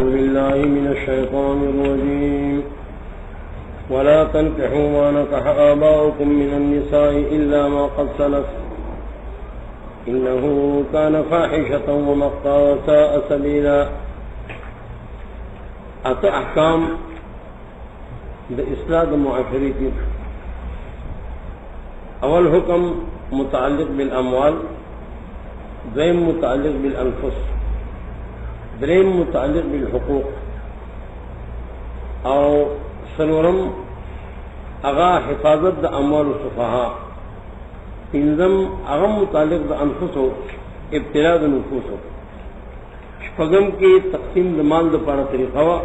بالله من الشيطان الرجيم ولا تنكحوا ما نكح آباؤكم من النساء إلا ما قد سلف إنه كان فاحشة ومقتا وساء سبيلا. ات احکام دا اصلاح دا معاشرے کی. اول حکم متعلق بالاموال، دویم متعلق بالانفس، دریم متعلق بالحقوق، او سلورم اغا حفاظت دا اموال السفہاء، پنجم اغا متعلق دا انفس ہو ابتلاء دا نفوس ہو، شپگم کی تقسیم دا مال دا پارا طریقہ ہوا،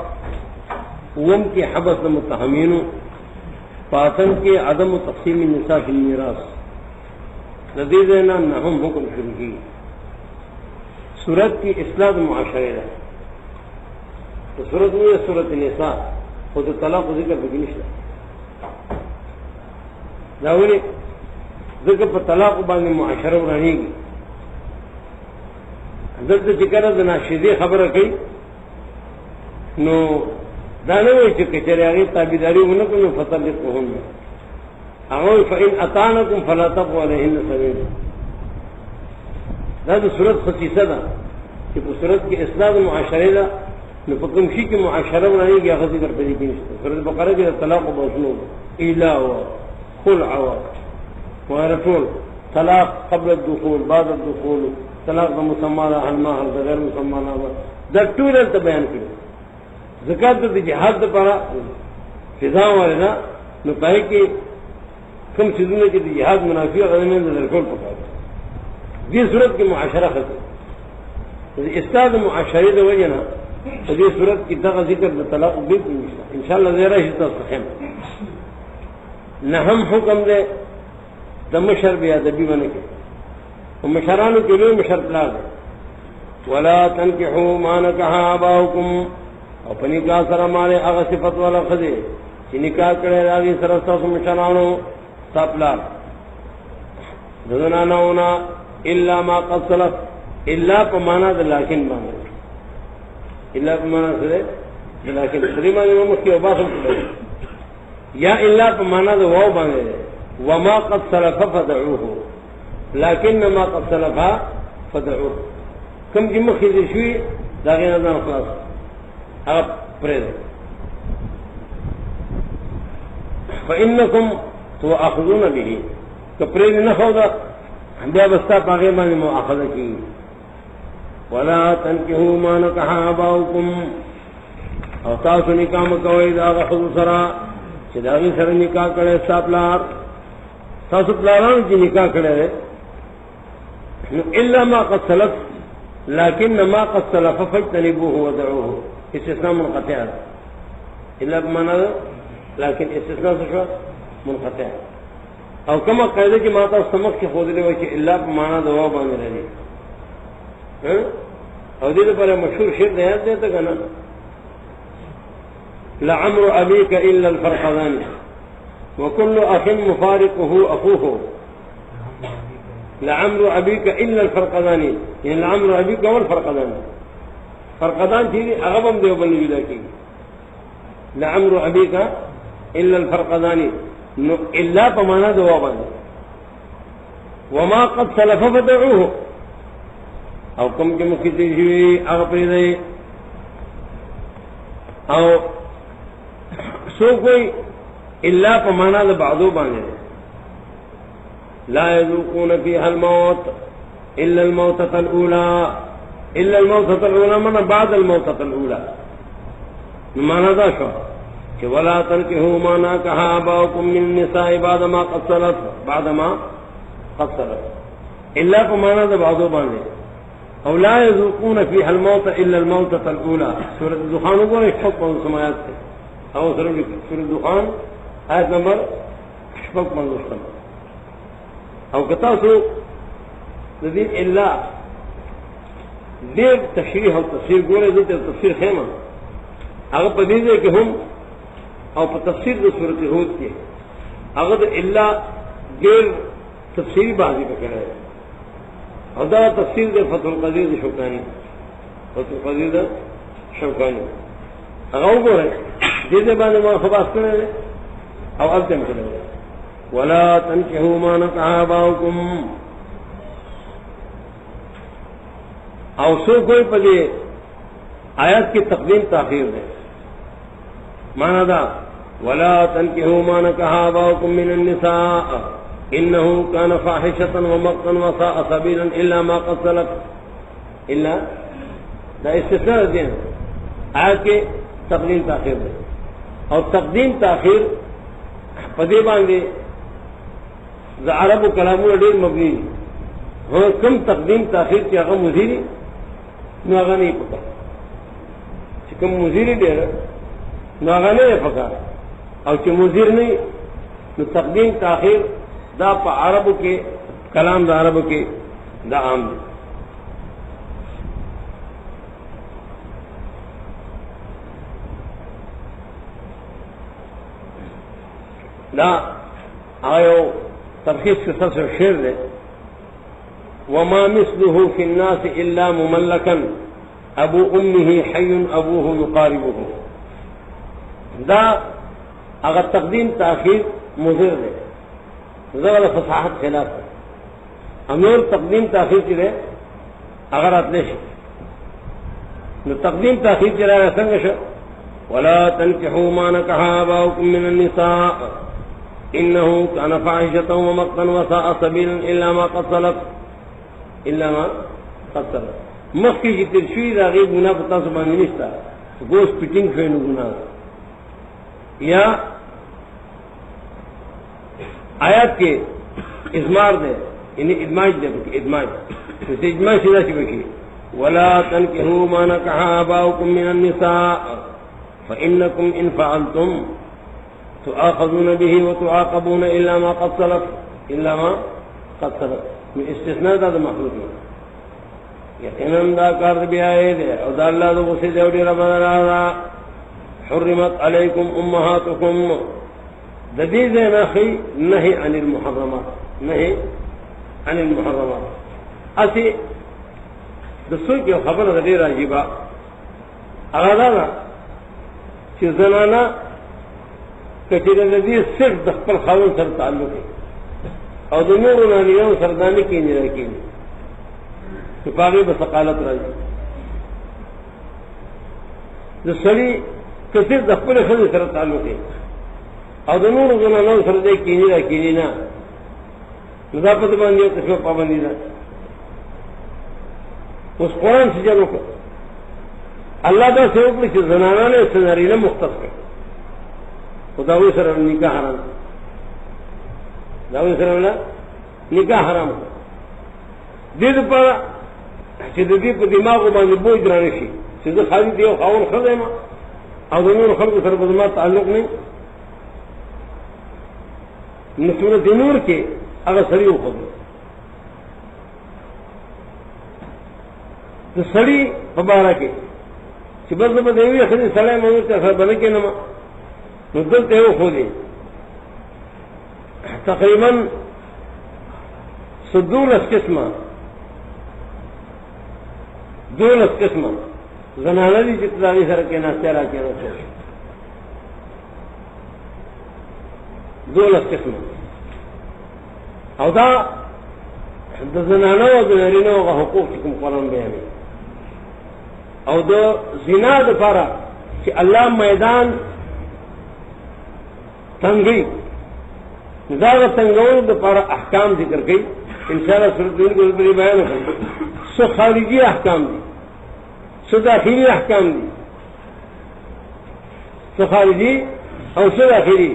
اوم کی حبس دا متہمین، پاتن کے عدم و تقسیم النساء فی المیراث. لذیذ نام نہم حکم شروع کی. صورت کی اصلاح معاشرے ہے تو صورت میں صورت نساء خود طلاق و ذکر بکنش ہے داولی ذکر پر طلاق باندې معاشرہ رہے گی. حضرت ذکر ناشدی خبر کئی نو دانے ہوئی چکے چرے آگے تابیداری ہونا کو نو فطلقہن اغوی فإن اطعنکم فلا تبغوا علیہن سبیلا. دا صورت خصیصہ دا کہ صورت کی اصلاح معاشرے دا نو پکمشی کی معاشرہ بنانے کی آخذی کر پیدا کی نشتا. صورت بقرہ کی طلاق و بوسنو ایلا و خلع و رسول طلاق قبل الدخول بعد الدخول، طلاق دا مسمانا حلما حل دا غیر مسمانا دا طول تا بیان کرو. زکاة دا جہاد دا پارا فضا والنا نو پاہی کہ کم سیدونے کی جہاد منافی غدمین دا درکول پکارا. دی صورت کی معاشرہ خطر استاد معاشرے دا وجہ نا دی صورت کی دغا ذکر دا طلاق بالکل نشتا. انشاءاللہ زیرہ شتا صحیم نہم حکم دے دا مشر بیادبی بنے کے ومشرانو کے لئے مشر پلا دے. ولا تنکحوا ما نکح آباؤکم، اور پنی کا سر مارے اغا صفت والا خدے چی نکاح کرے راگی سرستا سو مشرانو ساپلار ددنانا ہونا الا ما قد سلف، الا پمانا دا لیکن باندے، الا پمانا سرے دا لیکن سریمان امام اس کی عباسم کرے یا الا پمانا دا واو باندے وما قد سلف فدعوه لیکن ما قد سلف فدعوه. کم کی مخیزی شوی داغی نظام خلاص آپ پرے دے. فإنکم تؤاخذون به کپرے نہ ہوگا بیا بستا پاگے مانے مؤاخذہ کی. ولا تنکحوا ما نکح آباؤکم، اور تاسو نکاح مکوئے دا خود سرا چی داغی سر نکاح کرے ساپلار تاسو پلاران چی نکاح کرے الا ما قد سلف لیکن ما قد سلف فاجتنبوه ودعوه. استثناء منقطع ہے الا بمعنى لیکن استثناء سے منقطع. او کما قاعدہ کی ماتا سمجھ کے خود لے کہ الا بمعنى دوا باندھ رہی او دې پر مشهور شعر دی یاد دیتا کنا لعمر ابيك الا الفرقدان وكل اخ مفارقه اخوه. لعمر ابيك الا الفرقدان یعنی لعمر ابيك والفرقدان. فرقدان تھی اغبم دیو بنی جدا کی. لعمر ابيك الا الفرقدان الا پمانا دوا بند وما قد سلف فدعوه، او کم کے مخیطی ہوئی اغ پریدے او سو کوئی الا پمانا دا بعضو باندے لا يذوقون فيها الموت الا الموتة الاولى الا الموتة الاولى من بعد الموتة الاولى. مانا دا شو کہ ولا تنکحوا ما نکح آباؤکم من النساء بعد ما قد سلف الا پمانا دا بعضو باندے او لا يذوقون فيها الموت الا الموتة الاولى. سورۃ الدخان کو اشفق من سماعت سے او سورۃ الدخان آیت نمبر اشفق من مستم او کتا سو ذی الا دیر تشریح و تفسیر گورے دیتے تفسیر خیمہ اگر پدیدے کہ ہم او پر تفسیر دو سورۃ ہود کے اگر الا دیر تفسیری بازی پکڑ رہے اور دا تفسیر دے فتح القدیر دے شوکانی فتح القدیر دے شوکانی اغاو گو رہے دیدے بانے ما خباس کرے رہے او اب تم کرے رہے وَلَا تَنْكِحُوا مَا نَكَحَ آبَاؤُكُمْ او سو کوئی پدے آیات کی تقدیم تاخیر دے مانا دا وَلَا تَنْكِحُوا مَا نَكَحَ آبَاؤُكُمْ مِنَ النِّسَاءِ إِنَّهُ كَانَ فَاحِشَةً وَمَقْتًا وَسَاءَ سَبِيلًا إِلَّا مَا قَدْ سَلَفَ إلا دا استثناء دین آیات کے تقدیم تاخیر دے اور تقدیم تاخیر پدے باندے دا عرب و کلامو ڈیر مبنی ہاں کم تقدیم تاخیر کی اغا مزیری نو اغا نہیں پکا کم مزیری دیر نو اغا نہیں پکا اور چی مزیر نہیں نو تقدیم تاخیر دا پا عربو کے کلام دا عربو کے دا عام دے دا آیو ترخیص کے سر سے شیر دے وما مثله في الناس الا مملكا ابو امه حي ابوه يقاربه دا اگر تقدیم تاخیر مضر دے زغل فصاحت خلاف ہے امور تقدیم تاخیر کی دے اگر اتنے شو تقدیم تاخیر کی رہا سنگ شو ولا تنكحوا ما نكح آباؤكم من النساء إنه كان فاحشة ومقتا وساء سبيلا إلا ما قد سلف إلا ما قد سلف مخی کی ترشوی دا غیر گناہ پتا سبانی نشتا گوش پٹنگ فینو گناہ یا آیات کے ازمار دے یعنی ادماج دے بکی ادماج جیسے ادماج سیدھا سی بکی ولا تنكحوا ما نكح آباؤكم من النساء فإنكم إن فعلتم تؤاخذون به وتعاقبون إلا ما قد سلف إلا ما قد سلف من استثناء دا مخلوق یقیناً دا کار بھی آئے دے او دا اللہ دا غصے دے اوڑی رب دا حرمت علیکم امہاتکم ددیز نخی نہی عن المحرمات نہی عن المحرمات اسی دسوئی کی خبر دا دیر عجیبا اغادانا چی زنانا کچھر ددیز صرف دخپل خاون سر تعلق ہے او دا نور نانیان سردانی کی نہیں رہی کی پاگی بسقالت راجی جو سڑی کثیر دخپل خود سر تعلق ہے اور دنور زنانوں سر دے کینی را کینی نا نظافت باندھی ہو قسم پابندی نا اس قرآن سے جنوں کو اللہ کا سوک لی زنانا نے سنارینا مختص کر خداوی سر نکاح حرام داوی سر نکاح حرام دید پر چې د دې په دماغ باندې بوج رانه شي چې زه خالي دی او خاون خدای ما او د نور خلکو سره به زما تعلق نه نو سورۃ نور کې هغه سړی وخت د سړی په باره کې چې بس به دیوی خدای سلام او ته خبر نه کینم نو دلته یو خو دی تقریبا 12 قسمه دولس قسم زنانہ دی جتلاوی سر کے ناستیرہ کے رسول دولس قسم او دا زنانہ و دنرینہ و حقوق چکم قرآن بیانی او دا زنا دا پارا کہ اللہ میدان تنگی نظار تنگون دا پارا احکام ذکر گئی انشاءاللہ صورت دین کو بری بیان ہوئی سو خارجی احکام دی سو داخلی احکام دی سو خارجی او سو داخلی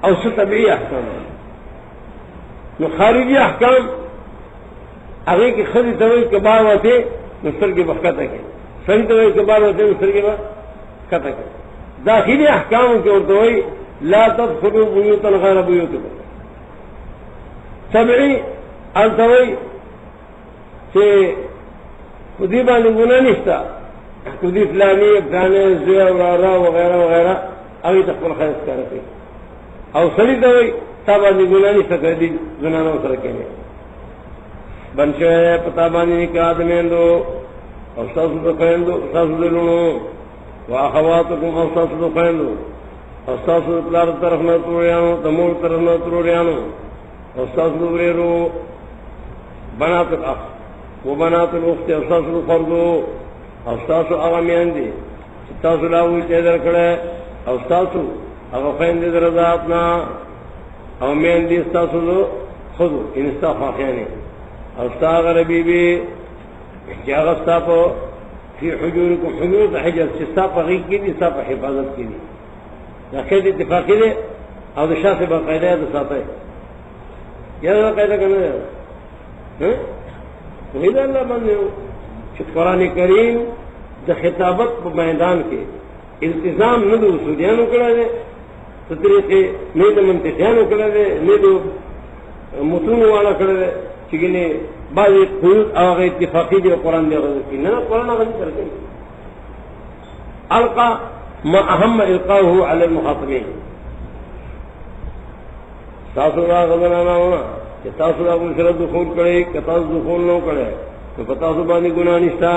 او سو طبعی احکام دی نو خارجی احکام اگر کی خود توئی کے بعد ہوتے مستر کے بخت ہے سری توئی کے بعد ہوتے مستر کے بعد ہے داخلی احکام کے اور توئی لا تدخلوا بیوتا غیر بیوتکم طبعی التوئی کہ خودی باندې گناہ نشتا خودی فلانی افغانے زویا ورارا وغیرہ وغیرہ ابھی تک پر خیص کر رہے او سڑی دوئی تا باندې گناہ نشتا کر دی زنانوں سر کہنے بنشو ہے پتا باندې نکاح دمین دو او ساسو دو کہن دو ساسو دلونو واخواتکم استاسو خویندو استاسو پلار طرف نه تروریانو دمور طرف نه تروریانو استاسو وريرو بنات الاخ وبنات الاخت استاسو فردو استاسو اغمیان دی استاسو لاوی ته درکړه استاسو هغه خویندې درځاتنا او مین دي استاسو خود انصاف اخیانه استاغ ربی بی جاغ استاپو فی حجورکم حجور دا حجر چستاپ غیق کی دی استاپ حفاظت کی دی دا خید اتفاقی دی او دا شاہ سے باقاعدہ دا ساتا ہے یا دا قاعدہ کرنا ہے وحید اللہ بندے ہو کہ قرآن کریم دا خطابت پا میدان کے التزام نہ دو اصولیانو کرا دے تو طریقے نہیں دا منطقیانو کرا دے نہیں دو متون والا کرا دے چکنے بعض قیود آغا اتفاقی دے قرآن دے غزر کی نا قرآن آغا نہیں کرتے القا ما اہم القاہو علی المخاطبین تاسو دا غزر آنا ہونا کہ تاسو دا کوئی سرد دخول کرے کہ تاسو دخول نو کرے تو تاسو بانی گناہ نشتا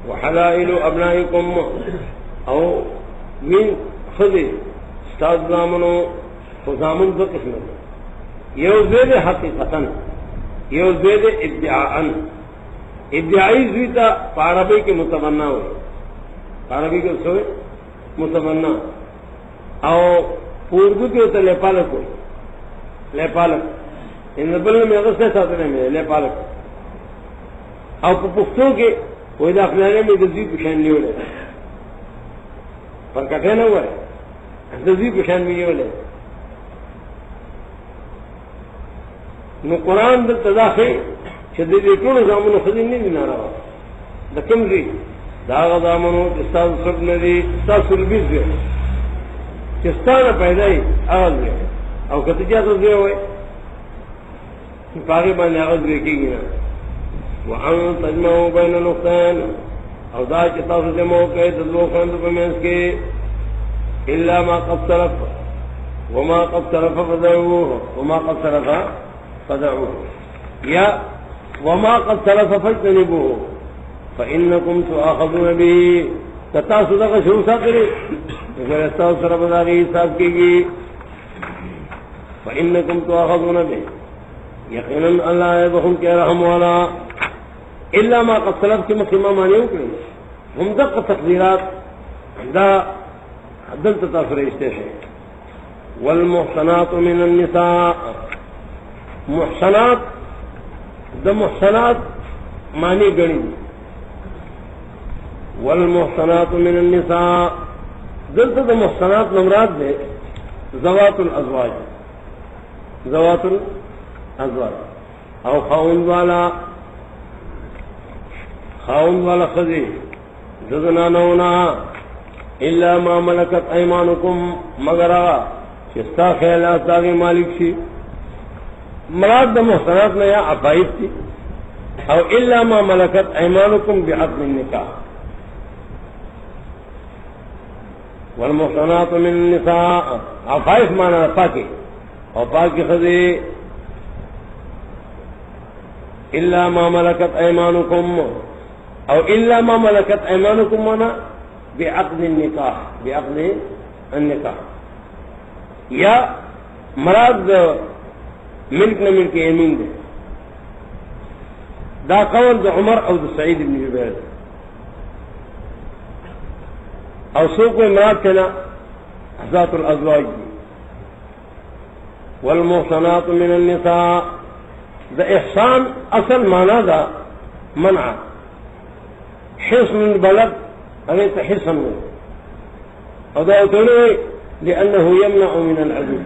وحلائل ابنائکم او من خذ استاذ زامنو خزامن دو قسم یو زید حقیقتاً یو زید ادعاءً ادعائی زویتا پاربی کے متمنا ہوئے پاربی کے سوئے متمنا او اردو کے ہوتا لیپالک ہوئے لیپالک ان بلن میں اغسطے ساتھنے میں لیپالک او پختو کے وہ داخلانے میں دزوی پشان نہیں ہو لے پر کٹھے نہ ہوا ہے دزوی پشان بھی نہیں ہو لے نو قرآن دل تداخل شدید ٹول زامنو خدی نہیں دینا رہا دا کم دی داغ زامنو استاذ سب ندی استاذ سلبیز دی چستانا پیدای آغاز دی او کتجا تو دی ہوئے پاگی باندې آغاز دی کی گینا وعن تجمعو بین نقطین او دا چتاسو جمعو کئی تدلو خاندو پمینس کے الا ما قد صرف وما قد صرف فدعوه وما قد صرف فدعوه یا وما قد صرف فاجتنبوه فإنكم تؤاخذون به تتاسو دغه شروع ساتره اگر استاو سره بداغي حساب کیږي فإنكم تؤاخذون به یقینا الله يبهم کې رحم والا الا ما قد سلف کې مخما مانیو کړی هم دغه تقدیرات دا عدل تفسیر استشه والمحصنات من النساء محصنات دا محصنات معنی گنی والمحصنات من النساء دلتا دا محصنات نمراد دے ذوات الازواج ذوات الازواج او خاون والا خزی زنانونا الا ما ملکت ایمانکم مگر آغا چستا خیلات داغی مالک شی مراد دا محسنات میں یا عفائف تھی او الا ما ملکت ایمانکم بعقد النکاح والمحسنات من النساء عفائف مانا پاکی او پاکی خزی الا ما ملکت ایمانکم او الا ما ملکت ایمانکم مانا بعقد النکاح بعقد النکاح یا مراد ملک نہ ملک یمین دے دا قول دا عمر او دا سعید بن جبیر او سو کوئی مراد تھنا ذات الازواج دی والمحصنات من النساء دا احسان اصل معنی دا منع حصن البلد اگر حصن او دا اتنوی لأنه يمنع من العدو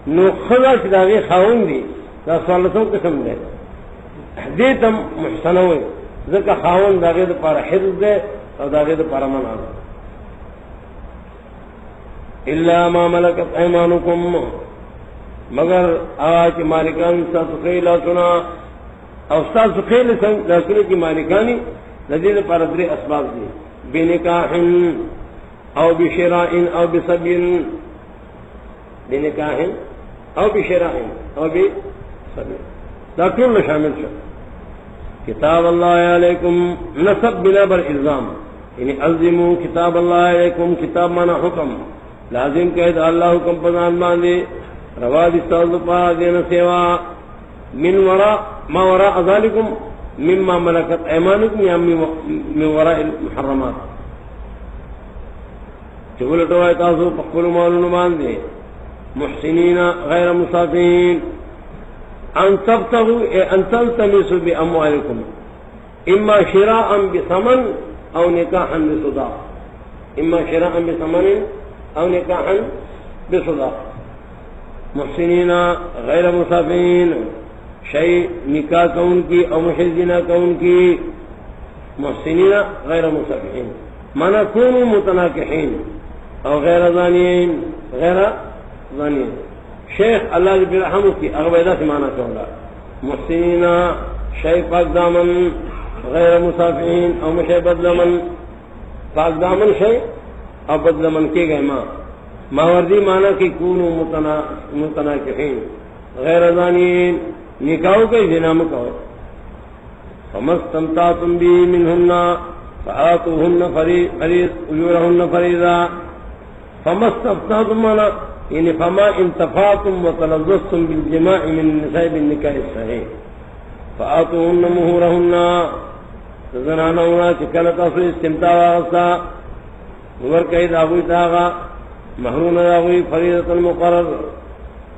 نو خدا چې داغی خاون دی دا سوالتوں قسم دے دیتا محسنوی ذکر خاون داغی دا پارا حفظ دے او داغی دا پارا منع دے الا ما ملکت ایمانکم مگر آج مالکان ساتھ خیلہ سنا او ساتھ خیلہ سنا کی مالکانی لذید پارا دری اسباب دی بنکاح او بشراء او بصبر بنکاح او بشراء او بصبر دا كل شامل شو کتاب اللہ علیکم نصب بنا بر الزام یعنی الزموا کتاب اللہ علیکم، کتاب مانا حکم، لازم قید اللہ حکم پذان باندے روا دستاذ پا دین سیوا من وراء ما وراء ذالکم مما ملکت ایمانکم یا من وراء المحرمات چبلٹو تاسو پخبل مالون باندے محسنین غیر مسافین ان تبتغوا ان تلتمسوا باموالکم اما شراء بثمن او نکاحا بصداق، اما شراء بثمن او نکاحا بصداق، محسنین غیر مسافین شیء نکاح کون کی او محزنا کون کی، محسنین غیر مسافین مانا کونوا متناکحین او غیر زانین، غیر زانین شیخ اللہ جب رحم کی اغویدہ سے مانا کہوں محسنین شیء پاک دامن غیر مسافین او مشے بدلمن، پاک دامن شیء او بدلمن کے گئے ماوردی مانا کی کونوا متناکحین غیر زانین نکاحوں کے جنام کہو، فمستمتعتم بھی منہن فآتوہن اجورہن فریضا، فمستمتعتم مانا یعنی فما انتفعتم وتلذذتم بالجماع من النساء بالنکاح الصحیح فآتوہن مہورہن، زنانا ہونا چکل تاسو استمتاع واغستا ورکہی داغوی تاغا محرون داغوی فریضتا مقرر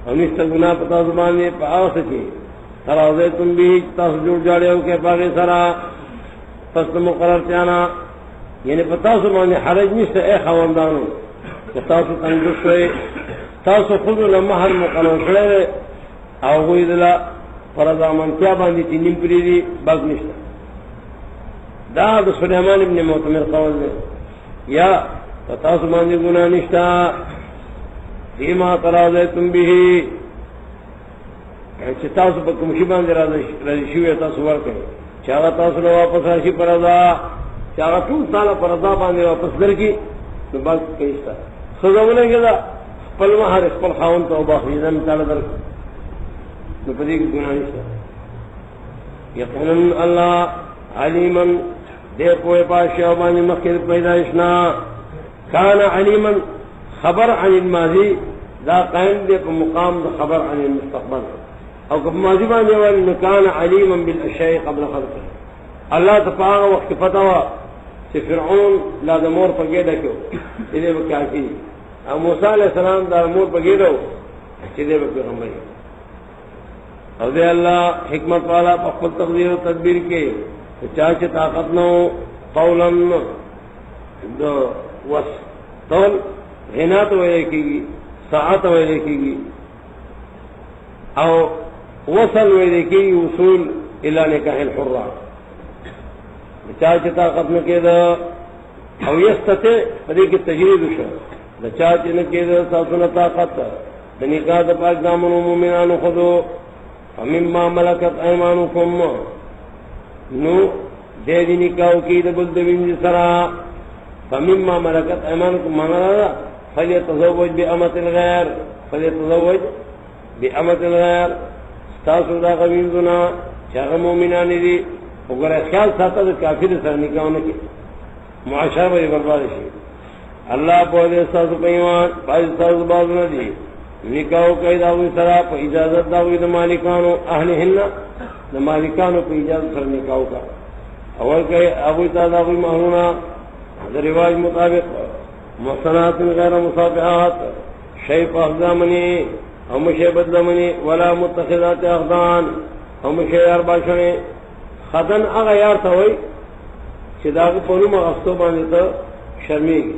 ہمیشتا گناہ پتا زبان دے پاس کی تراضیتم بھی تاسو جوڑ جاڑے ہو کے پاگے سرا پس مقرر چانا یعنی پتا زبان دے حرج نیست اے خواندانو تاسو تنگس ہوئے تاسو خود لمحر مقرر کرے آغوی دلا فرضا منتیا باندی تینیم پریدی باق نشتا دا سلیمان ابن معتمر قول دے یا تاسو باندی گناہ نشتا فیما تراضیتم بھی تاسو پا کمشی باندی رضی شوی تاسو ورکے چاگا تاسو نے واپس راشی پر رضا چاگا طول سالا پر رضا باندی واپس در کی تو باق کئیستا خضاونے کے دا پل مہر اخپل خاون تو باخریدن تالا در تو پدی کی گناہ نشتا یقیناً اللہ علیمن دے پوئے پاشی باندی مخیر پیدایشنا کان علیمن خبر عن الماضی دا قائم دے کو مقام دا خبر عن المستقبل او کب ماضی باندے والی کان علیما بالاشیاء قبل خلقه اللہ تفاق وقت فتوا کہ فرعون لا دا مور پر گیدہ کیو چلے بکیا کی او موسیٰ علیہ السلام دا مور پر گیدہ چلے بکی غمبری او دے اللہ حکمت والا پخفل تقدیر و تدبیر کے چاچے طاقت نو قولا دو وس طول غنا تو وہ دیکھے گی ساعت وہ دیکھے گی او وصل وہ دیکھے گی وصول الى نکاح الحرہ چاچے طاقت نہ کے دا او یستتے پدی کی تجرید شو چاچے نہ کے دا ساسنا طاقت دا نکاح دا پاک دامن و مومنان خودو ومما ملکت ایمانکم نو دے دی نکاح کی دا بلدوین جسرا فمما ملکت ایمانکم مانا فلیتزوج بأمت الغیر فلیتزوج بأمت الغیر ستاسو دا غمین دنا چاگا مومنانی دی اگر خیال ساتا دا کافر سر نکاح نکی معاشرہ بھائی برباد شی اللہ پوہدے ستاسو پیمان باز ستاسو باز ندی نکاحو کئی داوی سرا پا اجازت داوی دا مالکانو اہلہن دا مالکانو پا اجازت سر نکاحو کا اول کئی ابوی تا داوی محرونا دا رواج مطابق محسنات غیر مصافحات شیء اخدامنی او مشے بدلمنی ولا متخذات اخدان او مشے یار باشنے خدن اغا یار تا ہوئی چی داغی پنو مغفتو باندی تا شرمی گی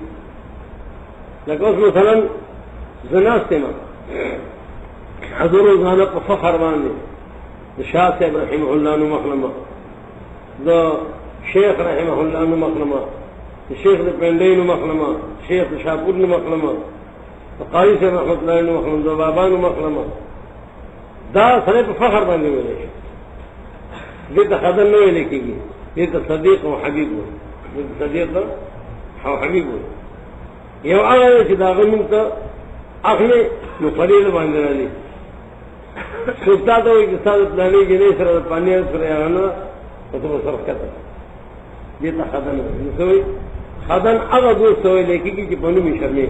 لیکن اس مثلا زناستے ما حضور زانا پا فخر باندی دا شاہ صاحب رحمہ اللہ نو مخلمہ دا شیخ رحمہ اللہ نو مخلمہ شیخ دا پینڈئی نو مخلمہ شیخ دا شاپور نو مخلمہ قاری سے رحمت اللہ نو مخلمہ دا بابا نو مخلمہ دا سرے پا فخر باندے ہوئے دیتا خدن نوے لکھی گی دیتا صدیق و حبیب ہوئے دیتا صدیق و حبیب ہوئے یو آگا چی دا غمین تا اخلی نو فرید باندے رالی سوچتا تا ہوئی کسا دا پلانی جنہی سر پانی سر یانا تو تو صرف کتا دیتا خدن نسوئی خدن اگر دوست ہوئے لے کی بنو میں شرمے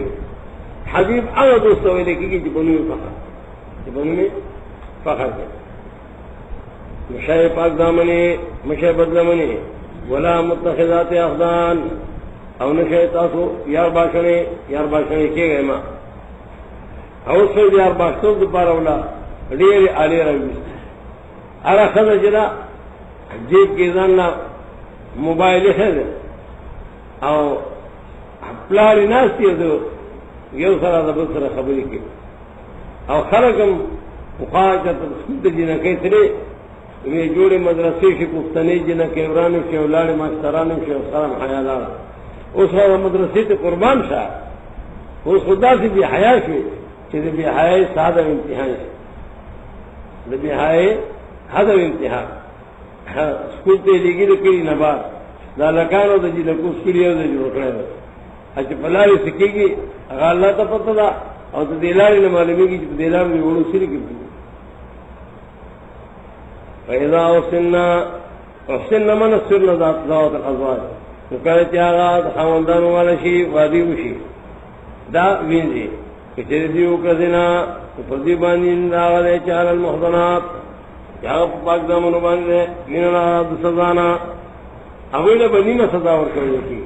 حبیب اگر دوست ہوئے لے کی بنو میں فخر بنو میں فخر ہے مشاہ پاک دامنے مشاہ بدلمنے ولا متخذات اخدان او نشاہ تاسو یار باشنے کیے گئے ماں اوس سے یار باشتوں دوپارہ اولا ڈیر آلے رویس ارا خدا جدا جیب کی زاننا موبائل ہے او پلاری ناستی ہے تو یو سرا دبل سرا خبری کی او خلقم مخواجت سکوت جنہ کئی سرے میں جوڑے مدرسے سے پختنے جنہ کیورانو سے اولاد ماشترانو سے سلام حیالات اس وقت مدرسے سے قربان شاہ اس خدا سے بھی حیا سے چیزیں بھی حیا سادہ امتحان ہے بھی حیا حدم امتحان سکول تے لگی تو کری نبار دا لکانو دا جی لکو سکولیو دا جو رکھنے دا اچھا پلاری سکے گی اگر اللہ تا پتہ دا اور تو دیلاری نمالمی کی جب دیلاری میں وڑو سری کی بھئی فَإِذَا اُحْسِنَّ مَنَ السِّرْنَ ذَاتَ الْأَزْوَاجِ نکالتی آغاد خواندانو والا شی وادیو شی دا وینزی کچر دیو کردنا فردی باندین دا آغاد چال المحضنات چاہا پاک دامنو باندے میننا دا سزانا اویل بنیم سزا ورکرنے کی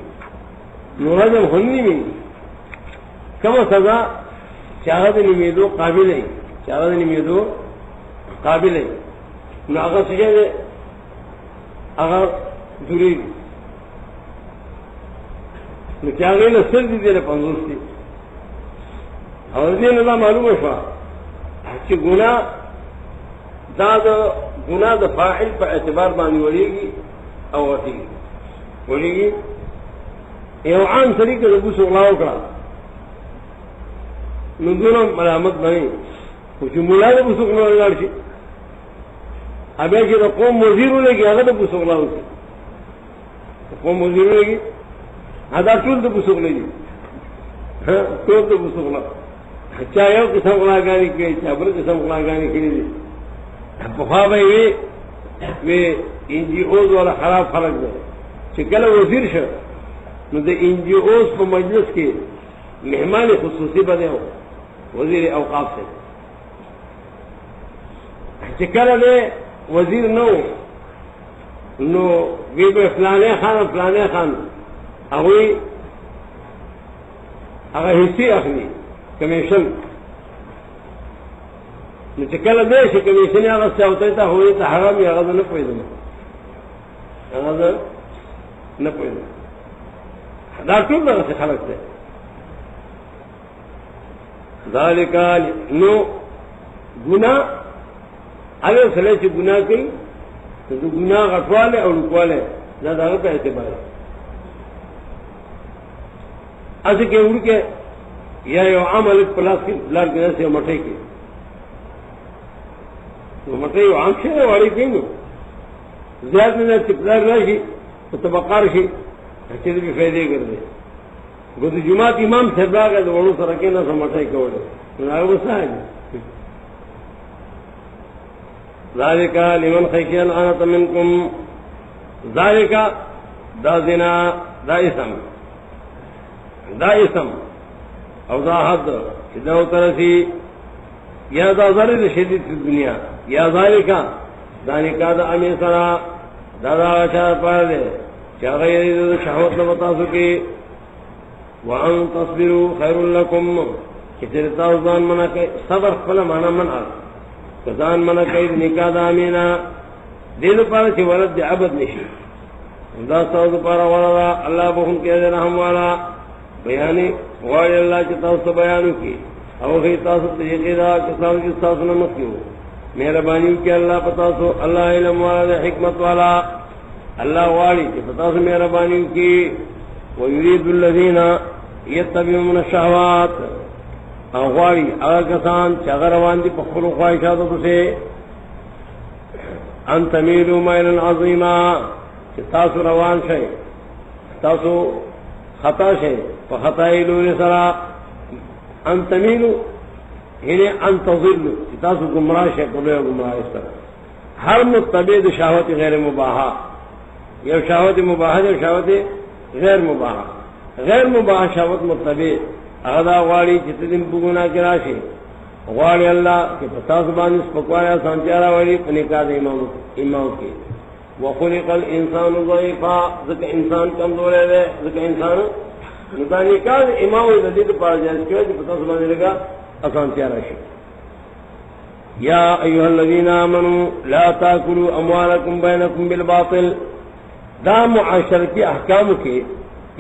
نورجم ہنی میں کم سزا چاہا دنی میدو قابل ہے چاہا دنی میدو قابل ہے نو اگر سجے دے اگر دوری نو کیا گئی نا سر دی دینے پنزوس تھی اور دین اللہ معلوم ہے شوا کہ گناہ دا فاعل پر اعتبار بانی وڑی گی او وڑی گی یہ عام طریقے سے بوس اغلاو کرا نو دونوں ملامت بنی کچھ ملا دا بوس اغلاو لڑشی اب ایک دا قوم وزیر ہونے کی اگر دا بوس اغلاو کی قوم وزیر ہونے کی ادا ٹول دا بوس اغلاو ٹول دا بوس اغلاو چاہے یو قسم غلاگانی کی چاہے بر قسم غلاگانی کی دی بخوا بھائی وی این جی اوز والا خراب خلق دے چکل وزیر شو نو دے این جی اوز پا مجلس کے مہمان خصوصی بدے ہو وزیر اوقاف سے چکل دے وزیر نو وی بے فلانے خان اگوی اگر حصی اخلی کمیشن نو چکل دے شی کمیشن اگر سے ہوتا ہے ہوئی تا حرام یا غضا نہ پیدا دا ٹول دا سے خلق سے ذالکا نو گناہ اگر سلے چی گناہ کی تو گناہ غٹوالے اور رکوالے نہ داغا پہ اعتبار ہے ایسے کہ اڑ کے یا یو عام علیت پلاس کی لار کے سے مٹھے کی تو مٹھے یو عام شہر والی کہیں گے زیادہ میں چپلار رہی تو تبقار شی اچھے بھی فائدے کر دے وہ تو جماعت امام سربراہ ہے تو وڑوں سے رکھے نہ سمٹھے کے وڑے بسا ہے ذالک لمن خشی العنت منکم ذالک دا زنا دا اسم او دا حد دا ترسی یا دا ضرر شدید فی دنیا یا ذالک ذالکا دا امی سرا دا غشار پار دے چا غیر شہوت نبتا سکی وان تصبروا خیر لکم کچر تاوزان منا کئی صبر فلا مانا منع کزان منا کئی نکاح دا امینا دیلو پارا چی ولد دی عبد نشی دا ساوز پارا والا اللہ بخون کے دے رحم والا بیانی غواری اللہ چی تاوز بیانو کی او خی تاوز تجیقی دا کساو کی تاوز نمت کی ہو مہربانیو کی اللہ پتاسو اللہ علم والا دے حکمت والا اللہ غواری چی پتاسو مہربانیو کی ویرید الذین یتبعون الشہوات غواری اگر کسان چاگر روان دی پخلو خواہشاتو سے ان تمیلو میلن عظیما چی تاسو روان شئے تاسو خطا شئے فخطائی لولی سرا ان تمیلو ہنے ان تظلو چی تاسو گمراہ شئے قبلے گمراہ اس طرح ہر متبید شہوت غیر مباحہ یا شہوت مباحہ یا شہوت غیر مباحہ غیر مباح شهوت متبع اغدا غواړي چې تدین په ګناه کې راشي غواړي الله چې پتا زبان سپکوایا سانچارا وړي په نکاح د امام کې وخلق الانسان ضعيفا ځکه انسان کمزور دی ځکه انسان نو دا نکاح امام د دې لپاره جایز کړی چې پتا زبان لګا اسانچارا شي یا ایها الذین آمنوا لا تاکلوا اموالکم بینکم بالباطل دا معاشرتی احکام کې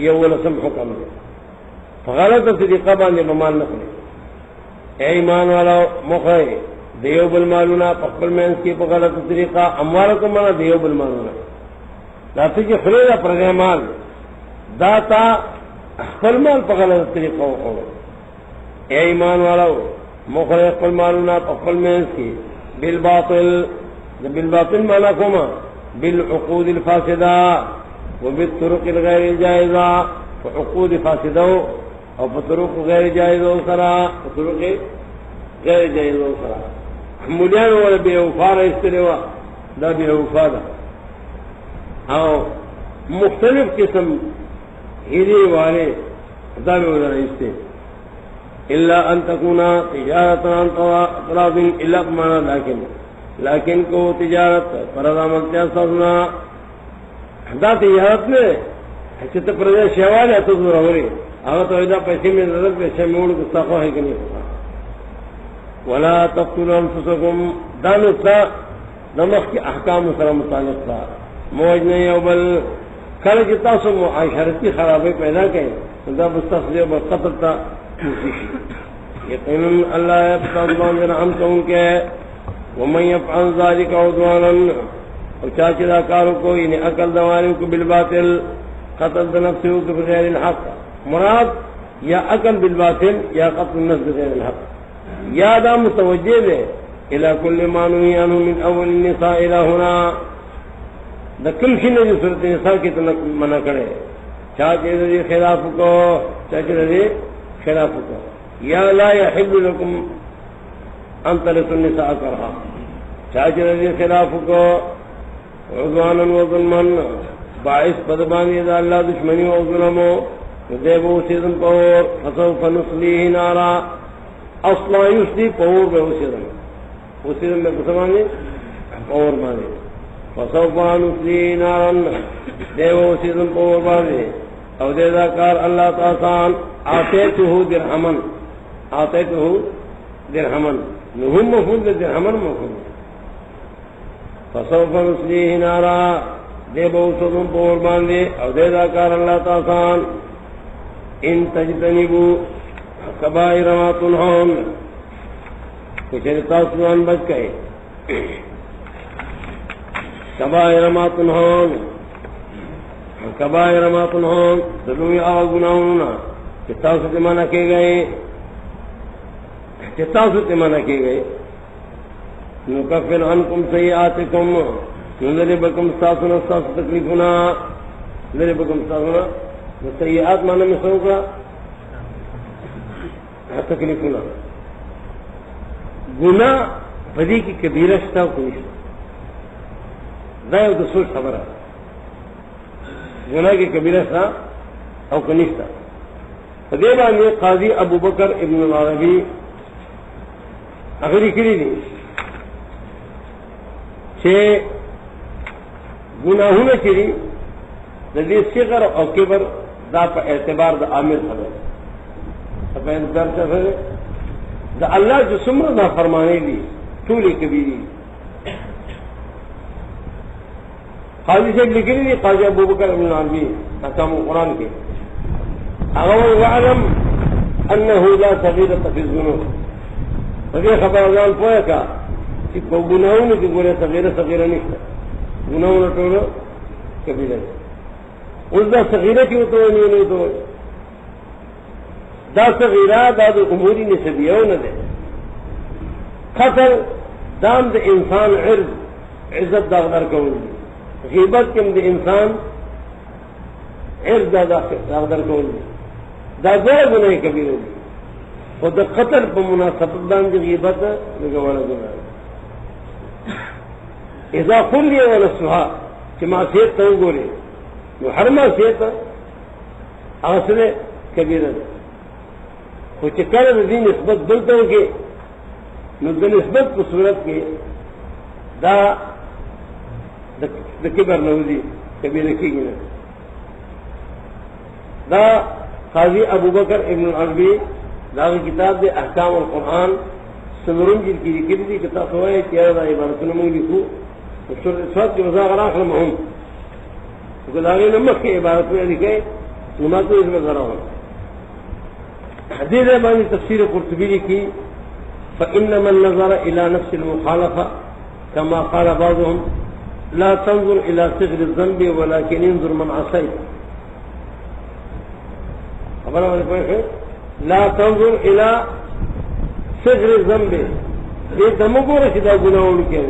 یہ وہ لسم حکم ہے غلط طریقہ باندھے بمان نکلے اے ایمان والا مخرے دیو بالمالونا پخبل میں اس کی غلط طریقہ اموال کو مانا دیو بالمالونا داتی کی خلیدہ پرگہ مال داتا اخبل مال پا غلط طریقہ ہو اے ایمان والا مخرے اخبل مالونا پخبل میں اس کی بالباطل مانا کما بالعقود الفاسدہ وبالطرق الغیر الجائزہ فعقود فاسدہ اور بطرق غیر جائزہ سرا بطرق غیر جائزہ سرا ملیان والا بے وفا رہا اس طرح دا بے وفا دا اور مختلف قسم ہیرے والے دا بے وفا رہا اس طرح اللہ ان تکونا تجارت ان اطراف اللہ کمانا لیکن کو تجارت پردا ملتیا سازنا دا تجارت میں چھتا پردے شیوال ہے تو دور ہوری اگر تو ایدہ پیسے میں نظر پیسے موڑ گستاخو ہے کہ نہیں ہوتا ولا تقتلوا انفسکم دانتا دمخ کی احکام سر متعلق تھا موج نہیں ہو بل کل جتا سو معاشرتی خرابی پیدا کریں تو دا بستخدیو بل قتل تا یقیناً اللہ ہے پتازمان جن ہم تو ان کے ومن یفعل ذالک عدوانا اور چاچی دا کارو کو یعنی عقل دواری کو بالباطل قتل نفسه بغیر الحق مراد یا عقل بالباطل یا قتل النفس بغیر الحق یا دا متوجہ ہے الى كل ما نهي عنه من اول النساء الى هنا دا کم شنو جو صورت نساء کی تو منع کرے چاچی دا خلاف کو چاچی دا خلاف کو یا لا يحل لكم ان ترثوا النساء کرها چاچی دا خلاف کو عدوانا وظلما باعث بدبانی دا اللہ دشمنی و ظلمو دیبو سیدن پور فسوف نصلیہ نارا اصلا یسلی پور بے وہ سیدن بے کسمانی پور بانے فسوف نصلیہ نارا دیبو سیدن پور بانے او دیدہ کار اللہ تعالیٰ آتیتہو درہمن نہم مفہول درہمن مفہول فسوف نصلیہ نارا دے بہت سدم پور باندھے اور دے داکار اللہ تعالیٰ ان تجتنبو کبائر ما تنہون کچھ تاسوان بچ گئے کبائر ما تنہون دلوی آغا گناہونا چتاسو تمانا کے گئے نکفر عنکم سیئاتکم نظر بکم ساسنا ساس تکلیفنا نظر بکم ساسنا سیئات مانا میں سو کا تکلیفنا گناہ بدی کی کبیرہ شتا کنشتا دائیو دا سوچ خبر ہے گناہ کی کبیرہ شتا او کنشتا فدیبان یہ قاضی ابو بکر ابن العربی اخری کری دی چھے گناہونا چری دا دی صغر او کبر دا پا اعتبار دا عامل خبر پا اعتبار خبر دا اللہ جو سمر دا فرمانے لی طولی کبیری قاضی سے لکھنی دی قاضی ابو بکر ابن العربی احکام قرآن کے اغوان وعلم انہو لا صغیرت فی الذنوب فدی خبر ازان پویا کا کہ گناہونا کی گولے صغیرہ نشتا گناہونا ٹولو کبیرہ اس دا صغیرہ کی ہوتا ہے نہیں تو دا صغیرہ دا دا اموری نسبیہو نہ دے قتل دام دا انسان عزت داغدار کول دی غیبت کم دا انسان عرض داغدار کول دی دا دور گناہ کبیرہ دی و دا قتل پا مناسبت دام دا غیبت لگوانا گناہ اذا خلی ونسوها کہ معصیت تو گولے جو ہر معصیت اصل کبیرہ ده خو چې کله د دې نسبت دلته وکړي نو د نسبت په صورت کې دا د کبر نه وځي کبیره کېږي نه. دا قاضی ابوبکر ابن العربی دا کتاب د احکام القرآن سلورم جلد کې لیکلي دي که تاسو وایئ چې یاره دا عبارتونه موږ لیکو صورت کې وزا غره اخلم هم که د هغې نه مخکې عبارتونه لیکئ نو ما ته یې زه راغلم. دې ځای باندې تفسیر قرطبي لیکي فإن من نظر إلى نفس المخالفة كما قال بعضهم لا تنظر إلى صغر الذنب ولكن انظر من عصيت. خبر باندې لا تنظر إلى صغر الذنب دې ته مو ګوره چې دا ګناه وکړي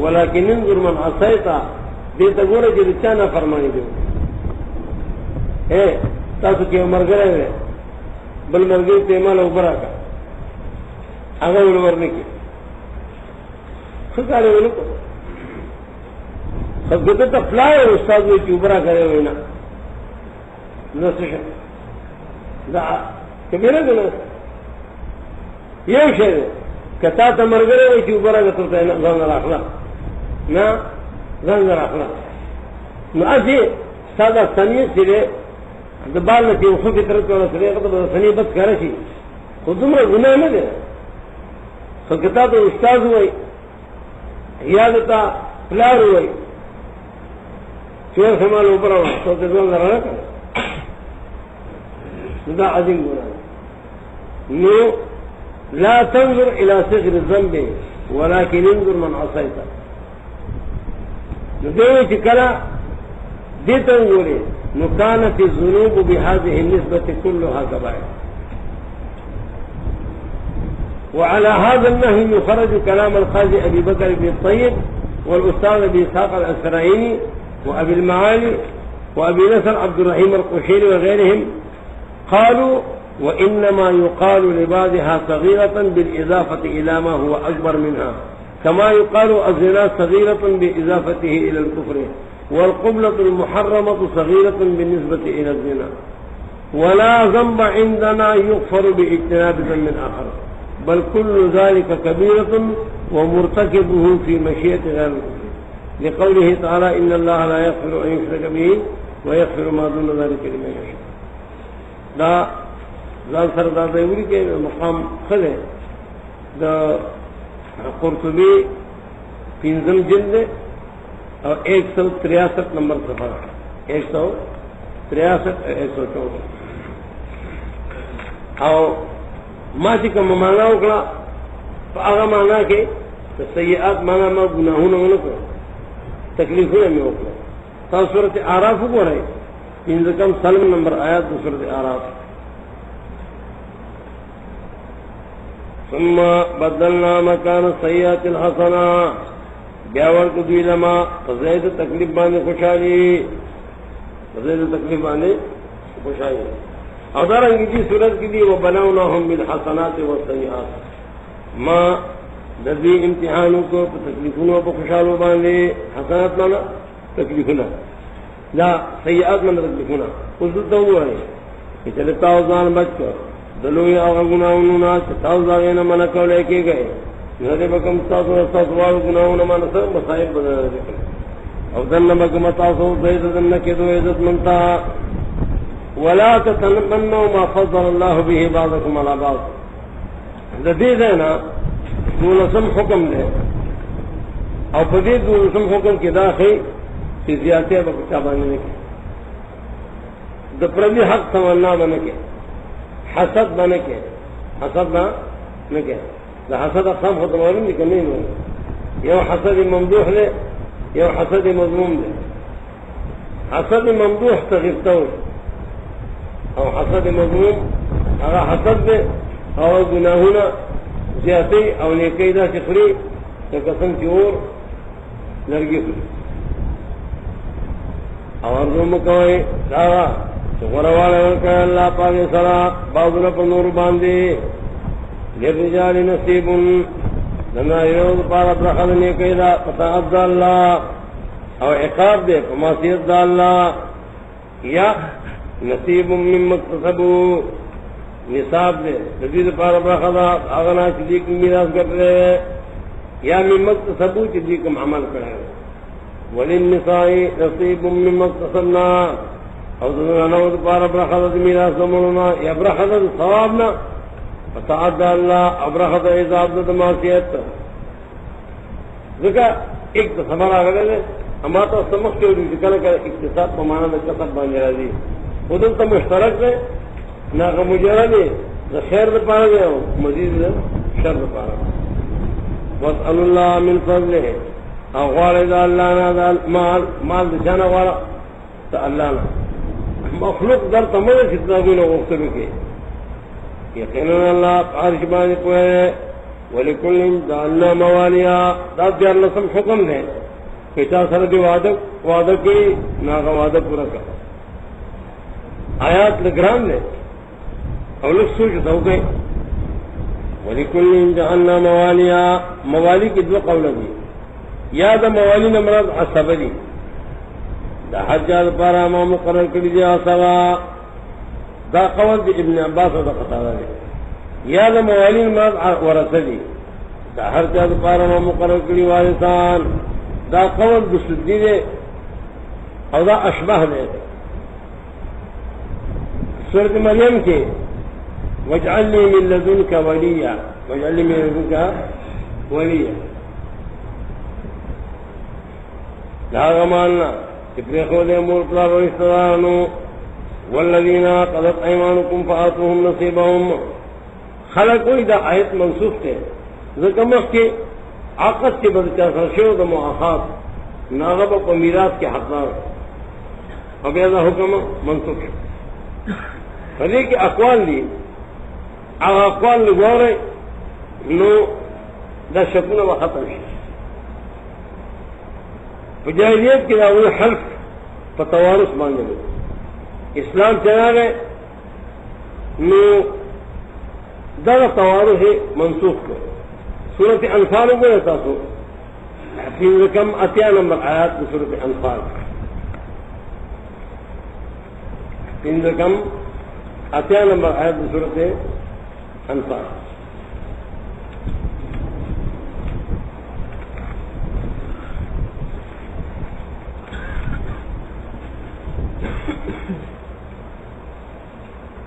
ولكن انظر من عصيت دې ته ګوره چې چا نه فرمانی دی. تاسو کې مرګره وي بل مرګي ته مال او براکا هغه ورنه کې څه کار ونه کو خدته ته فلای استاد وي چې برا کوي وینا نو څه دا کبیره ده یو شی کته ته مرګره وي چې برا غته نه ځان راخلا نه ځان راخلا نو اځي ساده سنی سره د بال نه یو خو فطرت ولا سره هغه د سنی بس کار شي خو دومره ګناه نه ده خو کته ته استاد وي یادتا پلار وي چور سمال اوپر ہوا تو ځان لرا دا عظیم ګناه نو لا تنظر الى صغر الذنب ولكن انظر من عصيت. نو دوی چې کله دې ته وګوري نو كانت الذنوب بهذه النسبة كلها كبائر. وعلى هذا النهي يخرج كلام القاضي أبي بكر بن الطيب والأستاذ أبي إسحاق الأسفرايني وأبي المعالي وأبي نصر عبد الرحيم القشيري وغيرهم قالوا وإنما يقال لبعضها صغيرة بالإضافة إلى ما هو أكبر منها كما يقال الزنا صغيرة بإضافته إلى الكفر والقبلة المحرمة صغيرة بالنسبة إلى الزنا ولا ذنب عندنا يغفر باجتناب ذنب آخر بل كل ذلك كبيرة ومرتكبه في مشيئة غير الكفر لقوله تعالى إن الله لا يغفر أن يشرك به ويغفر ما دون ذلك لمن يشاء. دا ځان سره دا ویلي کې مقام خله دا قرطبي پنځم جلد اور 163 نمبر صفحہ 163 114 او ما چې کوم معنا وکړه په هغه معنا کې سیئات معنا ما ګناهونه ونکړه تکلیفونه مې وکړه. تاسو سورۃ اعراف وګورئ پنځه کم سلم نمبر آیات د سورۃ اعراف ثم بدلنا مكان السيئات الحسنة بیاور کو دوی لما فزید تکلیف باندې خوشحالی فزید تکلیف باندې خوشحالی او دارنگی جی صورت کی دی وبنوناهم بالحسنات والسیئات ما دردی امتحانوں کو تکلیفونوں پر خوشحالوں باندې حسنات مانا تکلیفنا لا سیئات مانا تکلیفنا اس دلتا ہوا ہے کہ چلتاو ځان بچ کر دلوی آغا گناہونو نا چتاو زاغینا منع کو لے کے گئے نظر بکم تاسو استاسوار گناہونو مانا سر مسائب بدن ذکر او دن بکم تاسو زید دن کے دو عزت منتا ولا تتمنوا ما فضل الله به بعضكم على بعض. دې دینا دولسم حکم دے او په دې دولسم حکم کې داخل چې زیاتې به چا باندې نه کې د پردي حق تمنا باندې کې حسد باندې کې حسد نه کې د حسد اقسام خو معلوم دي کنه نه یو حسد ممدوح له یو حسد مذموم له. حسد ممدوح تغفتو او حسد مذموم هغه حسد دے او گناہونا زیادتی او نیکی دا چخری قسم کی اور لرگی خری او ارزو مکوئی داغا غروالا ورکا اللہ پاک سرا بازونا پر نور باندے لرجال نصیبن دنا یوز پارا برخد نیکی دا پتاعت دا اللہ او عقاب دے پماسیت دا اللہ یا نصیب مما اکتسبوا نصاب دے نزید پارا برخدا آغنا چلی کم میراث کر رہے یا مما اکتسبوا چلی کم عمل کرے وللنساء نصیب مما اکتسبنا او دنانو دا پارا برخدا میراث دمونا یا برخدا ثوابنا فتعدى اللہ ابرخد عذاب دا معصیت ذکر ایک تو خبر آگلے دے اما تو سمخ کے ہوئی ذکر کر اقتصاد پا مانا دا کسب باندے راضی ادھر تا مشترک دے ناقا مجرد دے دا خیر دا پارا دے مزید دا شر دا پارا واسأل اللہ من فضلے اغوار دا اللہ نا دا مال دا جانا غوارا تا اللہ نا مخلوق در تمہیں ستنا گونا غفتلو کے یقیناً اللہ عرش باندې پوهه ولکل جعلنا موالیا دا دیار لسم حکم ہے کہ چا سره دی وعدہ کوي ناغه وعدہ پورا کړه آیات لګرام دے او لږ سوچ وکړو کہ ولکل جعلنا موالیا موالی کی دو قول دي یا دا موالی نه مراد عصبه دي دا حج لپاره ما مقرر کړی دي عصبه دا قول دی ابن عباس و دا قطارہ دی یا دا موالین مراد ورثہ دی دا ہر چاہت پارا ما مقرر کری وارثان دا قول دا سدی دی او دا اشبہ دی سورت مریم کے وجعلنی من لدنک ولیہ وجعلنی من لدنک ولیہ دا غمالنا اتنے خود امور پلا روشتدارنو والذین قضت ایمانکم فآتوهم نصیبهم خلقوی دا آیت منسوخ تے ذکمخ کے عقد کے بدچہ سرشو دا معاخات ناغب و میراث کے حقدار اب ایسا حکم منسوخ ہے فدی کے اقوال لی اقوال لگوارے نو دا شکون و ختم شی فجاہلیت کے داوی حلف فتوارث مانگے لے اسلام چلا گئے نو در توارث ہے منسوخ کر سورت انفال کو رہتا سو تین رقم اتیا نمبر آیات سورت انفال تین رقم اتیا نمبر آیات سورت انفال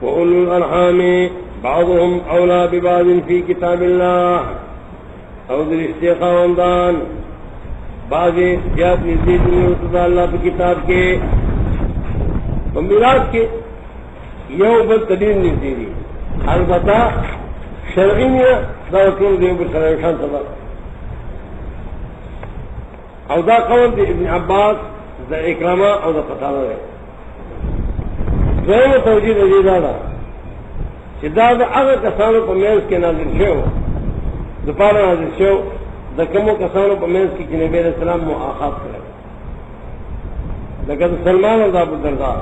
وأولو الأرحام بعضهم أولى ببعض في كتاب الله او درشتے خواندان بعضی زیاد نزدیک مرتضی اللہ پر کتاب کے میراث کے یو بل تدین نزدیدی البتہ شرعی میں دا وکیل دیو پر سرائشان سبا او دا قول دی ابن عباس دا اکرامہ او دا قطارہ ہے دوئے توجید عزیزہ دا کہ دا اگر کسانوں پر میز کے نازل شو دوپارہ نازل شو دا کمو کسانوں پر میز کی نبی علیہ السلام مؤاخات کرے لکہ سلمان اور ابو الدرداء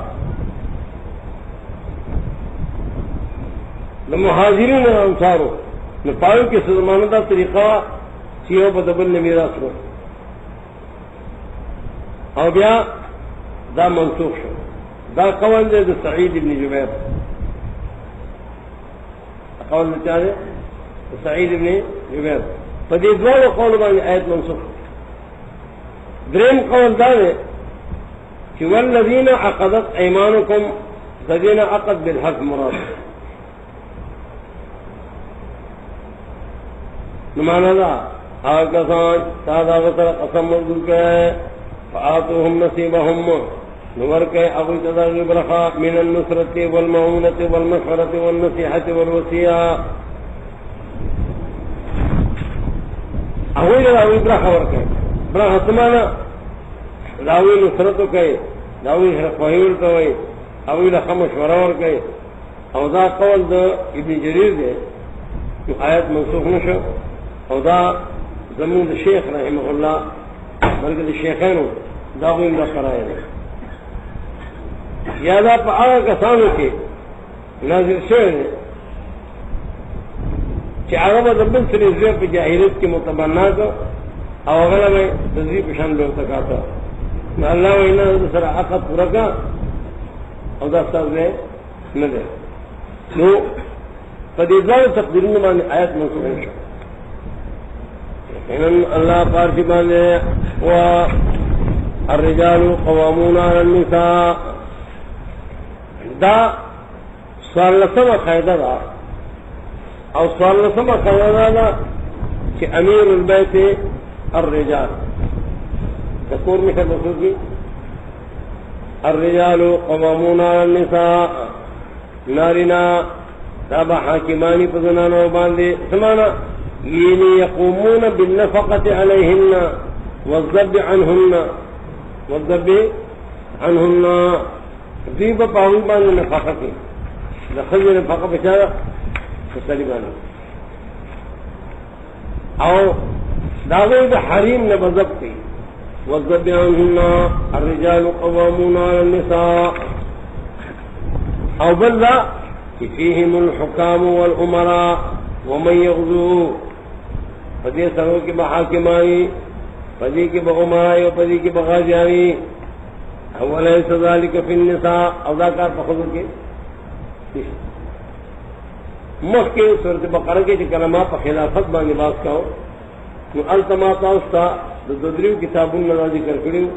دا مہاجرین اور انصارو نہ پاؤ کے سلمانہ طریقہ چیو بدبل نے میرا سو اور بیا دا منسوخ شو دا قول دے دا سعید ابن جبیر قول دے چاہے سعید ابن جبیر فدی دوال قول بانی آیت منسوخ درین قول دا دے کہ والذین عقدت ایمانکم الذین عقد بالحق مراد نمانا دا آکسان تادا غطر قسم مردو کے فآتوهم نصیبهم نور کے ابو تداغی برخا من النصرت والمعونت والمشورت والنصیحت والوسیع اوی راوی برخا ورکے برخا سمانا راوی نصرتو کئے راوی خواہیول کوئی اوی لخا مشورہ ورکے او دا قول دا ابن جریر دے آیت منسوخ نشو او دا زمون دا شیخ رحمہ اللہ بلکہ دا شیخینو دا غویم دا قرائے دے یادا پا آگا کسانو کے نازل شوئے دے چی آگا با دبن سری زوئے پا جاہیرت کی متبنا کو او اغلا میں تذریب شان لوگ تکاتا اللہ وینا دا سر عقد پورا کا اور دفتر دے نہ دے نو پدیدار تقدیروں میں آیت منصوب ہے اللہ پار کی باندھے وہ الرجال قوامون علی النساء دا سوال لسمہ قاعدہ دا اور سوال لسمہ قاعدہ دا کہ امیر البیت الرجال ذکور میں خد رسول کی الرجال قوامون علی النساء نارنا تابع حاکمانی پزنانو باندے سمانا یعنی یقومون بالنفقة علیہن والذب عنہن دیبا پاول باندے نفقہ کی دخل نفقہ بچارا تسلی باندے اور داغی دا حریم نبضب کی والذب عنہن الرجال قوامون علی النساء او بلدہ فيهم الحكام والأمراء ومن يغزو فدی سرو کی بحاکمائی فدی کی بغمائی و فدی کی بغازیائی اولیس ذالک فی النساء اوزاکار پخذو کی مخ کے صورت بقرہ کے کلمات پا خلافت بانی باس کاؤ التماتا استا دریو کتابون میں ذکر کریو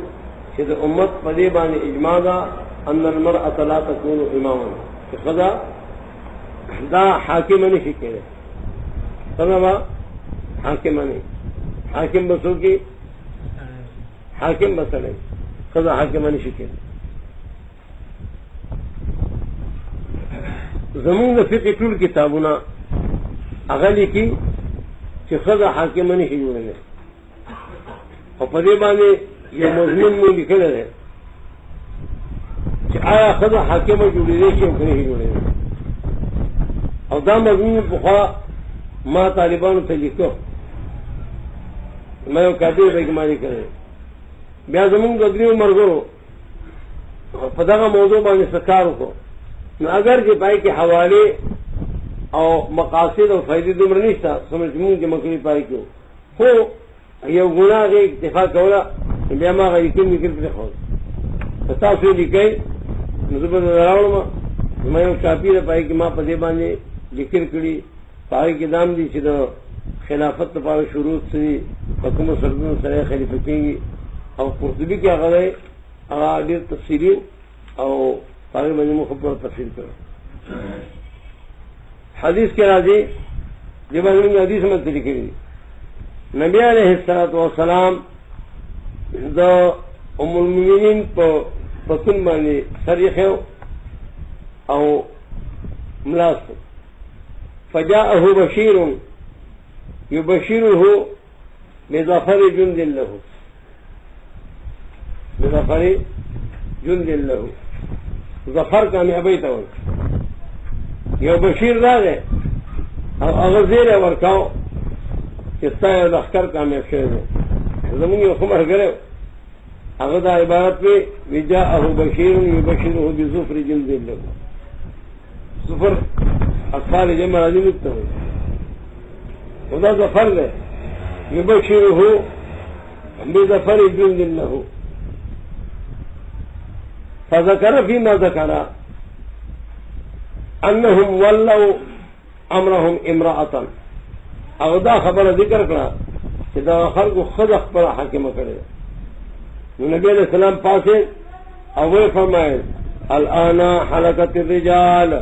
کہ امت پدی بانی اجماع دا ان المرأة لا تكون اماما کہ خدا دا حاکم نہیں شکے رہے سنبا حاکم نہیں حاکم بسو کی حاکم بسلے خدا حاکم نہیں شکے رہے زمون دا فقہ طول کتابونا اغلی کی کہ خدا حاکم نہیں شکے رہے اور پدے بانے یہ مضمون میں لکھے رہے کہ آیا خدا حاکم جوڑی رہے کہ نہیں جوڑے رہے اور دا مضمون بخوا ما طالبانو تا لکھو میں کہتے ہیں کہ مالی کرے بیا زمون دریو مرگو پدغا موضوع بانے سکارو کو اگر جی پائی کے حوالے اور مقاصد اور فائدے دمر نشتا سمجھمون کے مکلی پائی کیوں ہو یہ گناہ کے اتفاق کولا بیا ما غیقین نکل پر خود تاسو لکھے نظر دراؤں میں کافی دا پائی کہ ما پدے بانے ذکر کری پاکی کی دام دی چیز خلافت پار شروع سے حکم سردن سرے خلیفہ کینگی اور قرطبی کیا غلائے اگر تفصیلی اور پاکی بنی مخبر تفصیل کرو حدیث کے راضی جب انہوں نے حدیث میں لکھی دی نبی علیہ السلام دا ام المؤمنین پتن بانے سریخیو او ملاسو فجاءه بشير يبشره بظفر جند له بظفر جند له ظفر کامیابی تو یہ بشیر راگ ہے اور اگر زیر ورکاؤ کستا ہے لخکر کامیاب شہر ہے زمینی خمر کرے اگر دا عبارت میں وجاءه بشير يبشره بظفر جند له ظفر اطفال جمع راضی مکتا ہوئی خدا ظفر لے یبشرہ بظفر جند له فذکر فیما ذکر انہم ولوا امرهم امرأة اغدا خبر ذکر کرا کہ دا خلق خود اخبر حاکمہ کرے نبی علیہ السلام پاسے اول فرمائے الآن حلقت الرجال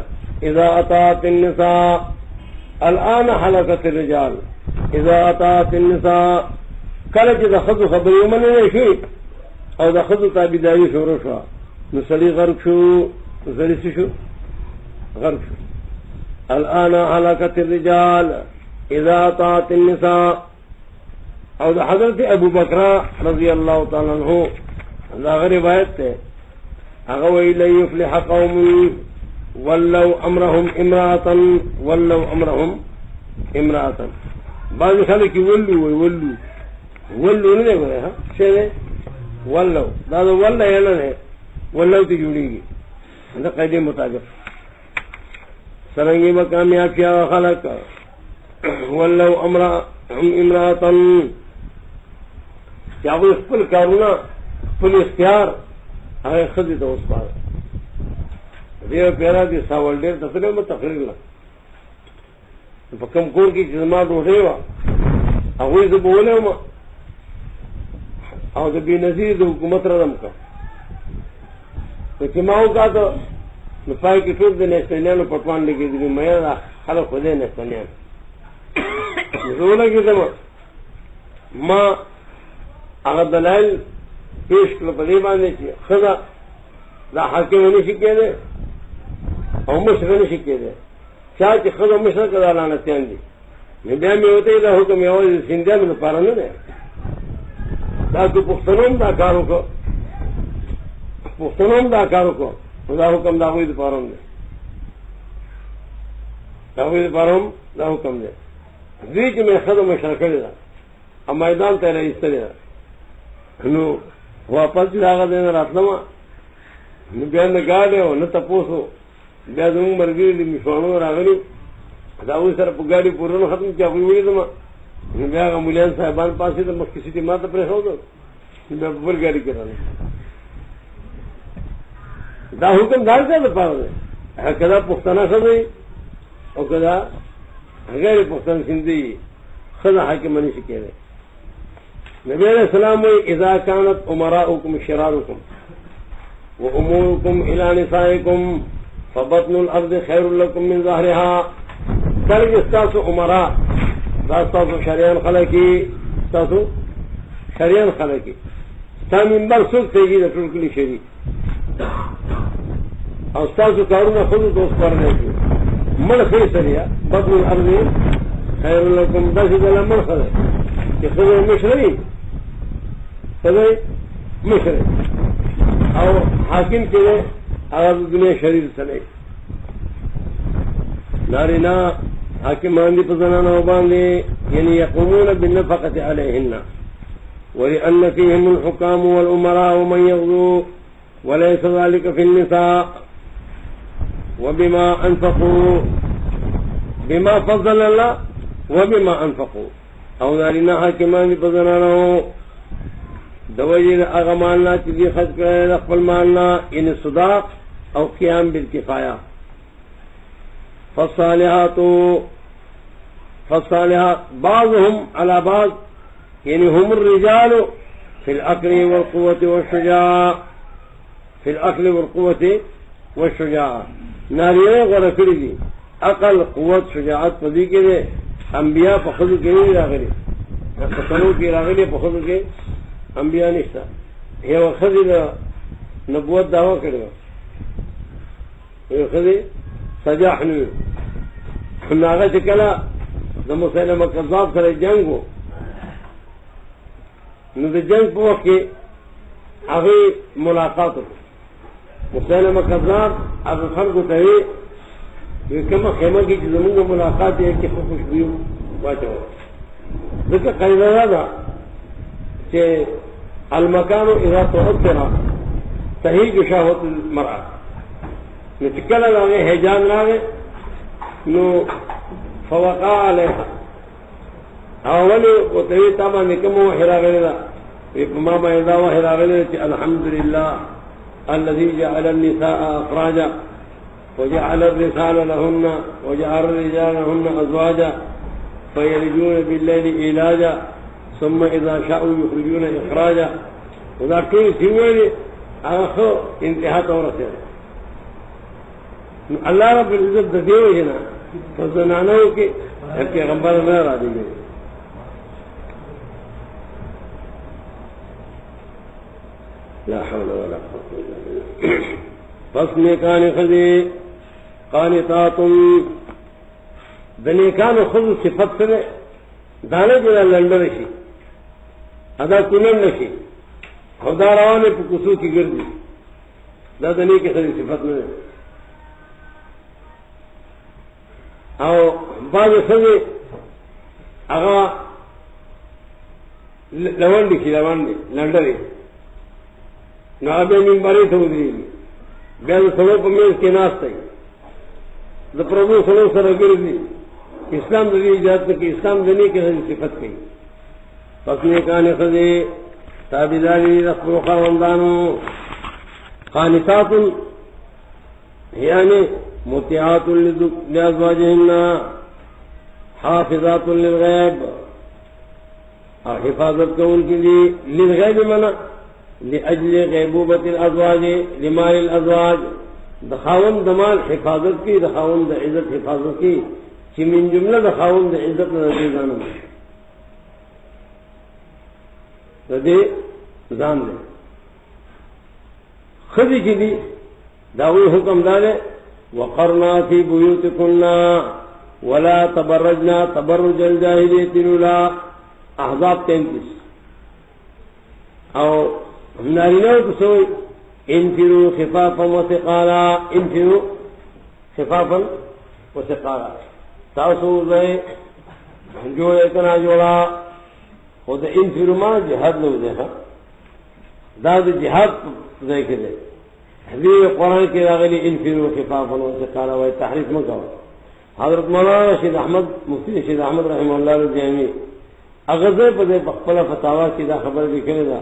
اذا اطاعت النساء الآن حلقت الرجال اذا اطاعت النساء کله چې د خځو خبرې ومنلې شوې او د خځو تابعداري شروع شوه نو سړي غرق شو سړي څه شو غرق شو الآن حلقت الرجال اذا اطاعت النساء او د حضرت ابو بکر رضی اللہ تعالی عنہ دا روایت ہے هغه وی لن يفلح قوم ولوا امرهم امرأة بعض خلق ولو نہیں دیکھو ہاں شہر ولو دادا ولہ یا نہ ولو تی جڑی گی قید مطابق سرنگی میں کامیاب کیا خلق ولو امرأة کیا وہ خپل کارونا خپل اختیار هغه خدي ته اوس پاره دیر پیرا دی ساول ډیر تفریح مو تقریر لا په کوم کور کې چې زما ډوډۍ وه هغوی زه بولی وم او د بېنظیر د حکومت رم کړ نو چې ما وکاته نو پای کې ټول د نیستانیانو پټوان لګېدلي میا دا خلک خو دی نیستانیان زه ولګېدم ما هغه دلایل پیش کړل په دې باندې چې ښځه دا حاکم نه شي کېدی او مشر نه شي کېدی چا چې ښځه مشر که دا لعنتیان دي نو بیا مې ورته دا حکم یوازې سیندیانو لپاره نه دی دا که پښتنو هم دا کار وکړو پښتنو هم دا کار وکړو نو دا حکم د هغوی دپاره هم دی د هغوی دپاره هم دا حکم دی دوی چې مې ښځه مشره کړې ده او میدان ته یې را ایستلې ده نو واپس چې د هغه ځای نه راتلمه نو بیا نه ګاډی او نه تپوس و بیا زمونږ ملګري د میشوانو راغلي د هغوی سره په ګاډي پورونه ختم چې هغوی ولیدم نو بیا هغه مولیان صاحبان پاسې د مخکې سیټې ما ته پرېښودل نو بیا په بل ګاډي کې راغلم دا حکم دا چا دپاره دی که دا پښتنه ښځه وي او که دا غیر پښتن سیندي وي ښځه حاکمه نه شي کېدی نبی علیہ السلام وی اذا كانت امراؤكم شراركم واموركم الى نسائكم فبطن الارض خير لكم من ظهرها ترج استاسو امراء استاسو شریان خلقی استاسو شریان خلقی ستا منبر سوک تیگی دا ٹرکلی شری او استاسو کارونا خود دوست پرنے کی من خیر سریا بطن الارض خیر لكم دا شدلا من خلق کہ خود مشرعی خدای مشرع او حاکم کے اگر دنیا شریر سنے نارینا حاکمان دی پزنانا وباندے یعنی یقومون بالنفقت علیہن ولأن فيهم الحكام والأمراء ومن يغزو وليس ذلك في النساء وبما أنفقوا بما فضل الله وبما أنفقوا او نارینا حاکمان دی پزنانا دوجی اغا مالنا چیزی خرچ کرے اخفل مالنا یعنی صداق او قیام بالکفایا فالصالحات بعضهم على بعض یعنی هم الرجال فی الاقل والقوة والشجاع فی الاقل والقوة والشجاع نارینے غور کری دی عقل قوت شجاعت پدی کے دے انبیاء پخذ کے نہیں راغلی پسنوں کی راغلی پخذ کے انبیاء نشتا یو خزی دا نبوت دعوی کرده یو خزی سجاح نوی ناغا چکلا دا مسلمہ کذاب سر جنگو نو دا جنگ پا وقت کے آغی ملاقاتو مسلمہ کذاب آغی خلقو تاوی یہ کم خیمہ کی زمونگا ملاقات ہے کہ خوشبیو باچا ہو ذکر قیدہ دا کہ المکان اذا تؤثر صحیح شهوت المرأة نو چکل لاغے حجان لاغے نو فوقع علیها اولی وطوی تابا نکمو حراغلی دا ویپما بایدہ وحراغلی دا الحمدللہ الذي جعل النساء افراجا وجعل الرسال لهن وجعل الرجال لهن ازواجا فيلجون بالليل علاجا ثم اذا شاءوا يخرجون اخراجا وذا كل سوى اخو انتهاء تورثه اللہ رب العزت دیو ہے نا فزنانو کے پیغمبر نہ را دی گئے لا حول ولا قوة الا بالله پس نیکان خذ قانتات دنیکان خذ صفت سے دانے جنا لندر شي ادا کنن نشي خدا روانه په کوسو کې ګرځي دا د نیکه خدای صفت نه او بعض څنګه هغه لوندې کې روانې لندري نو هغه منبرې ته ودرېږي بیا د سړو په منځ کې ناست دی د پردو سړو سره ګرځي اسلام د دې اجازه کې اسلام د نیکه خدای صفت کوي پس نیکان خدای تابعداری رسول خواندانو قانتات یعنی مطیعات لازواجہن حافظات للغیب، اور حفاظت کو ان کے لیے للغیب منا لاجل غیبوبت الازواج لمال الازواج، دخاون دمال حفاظت کی، دخاون د عزت حفاظت کی، کہ من جملہ دخاون د عزت ردی زان دے خدی کی دی داوی حکم دارے وقرنا فی بیوتکنا ولا تبرجنا تبرج الجاہلیت الاولی، احزاب 33۔ اور نارینہ کو سوئی انفروا خفافا وثقالا، انفروا خفافا وثقالا، تاسو دے جوڑے کنا جوڑا خود انفروا ما جہاد لو دے داد جہاد دے کے دے حدیث قرآن کے راغلی انفروا خفافا وثقالا و تحریف مکو۔ حضرت مولانا رشید احمد مفتی رشید احمد رحمہ اللہ الجامی اغزے پدے بخپلا فتاوا کی دا خبر لکھنے دا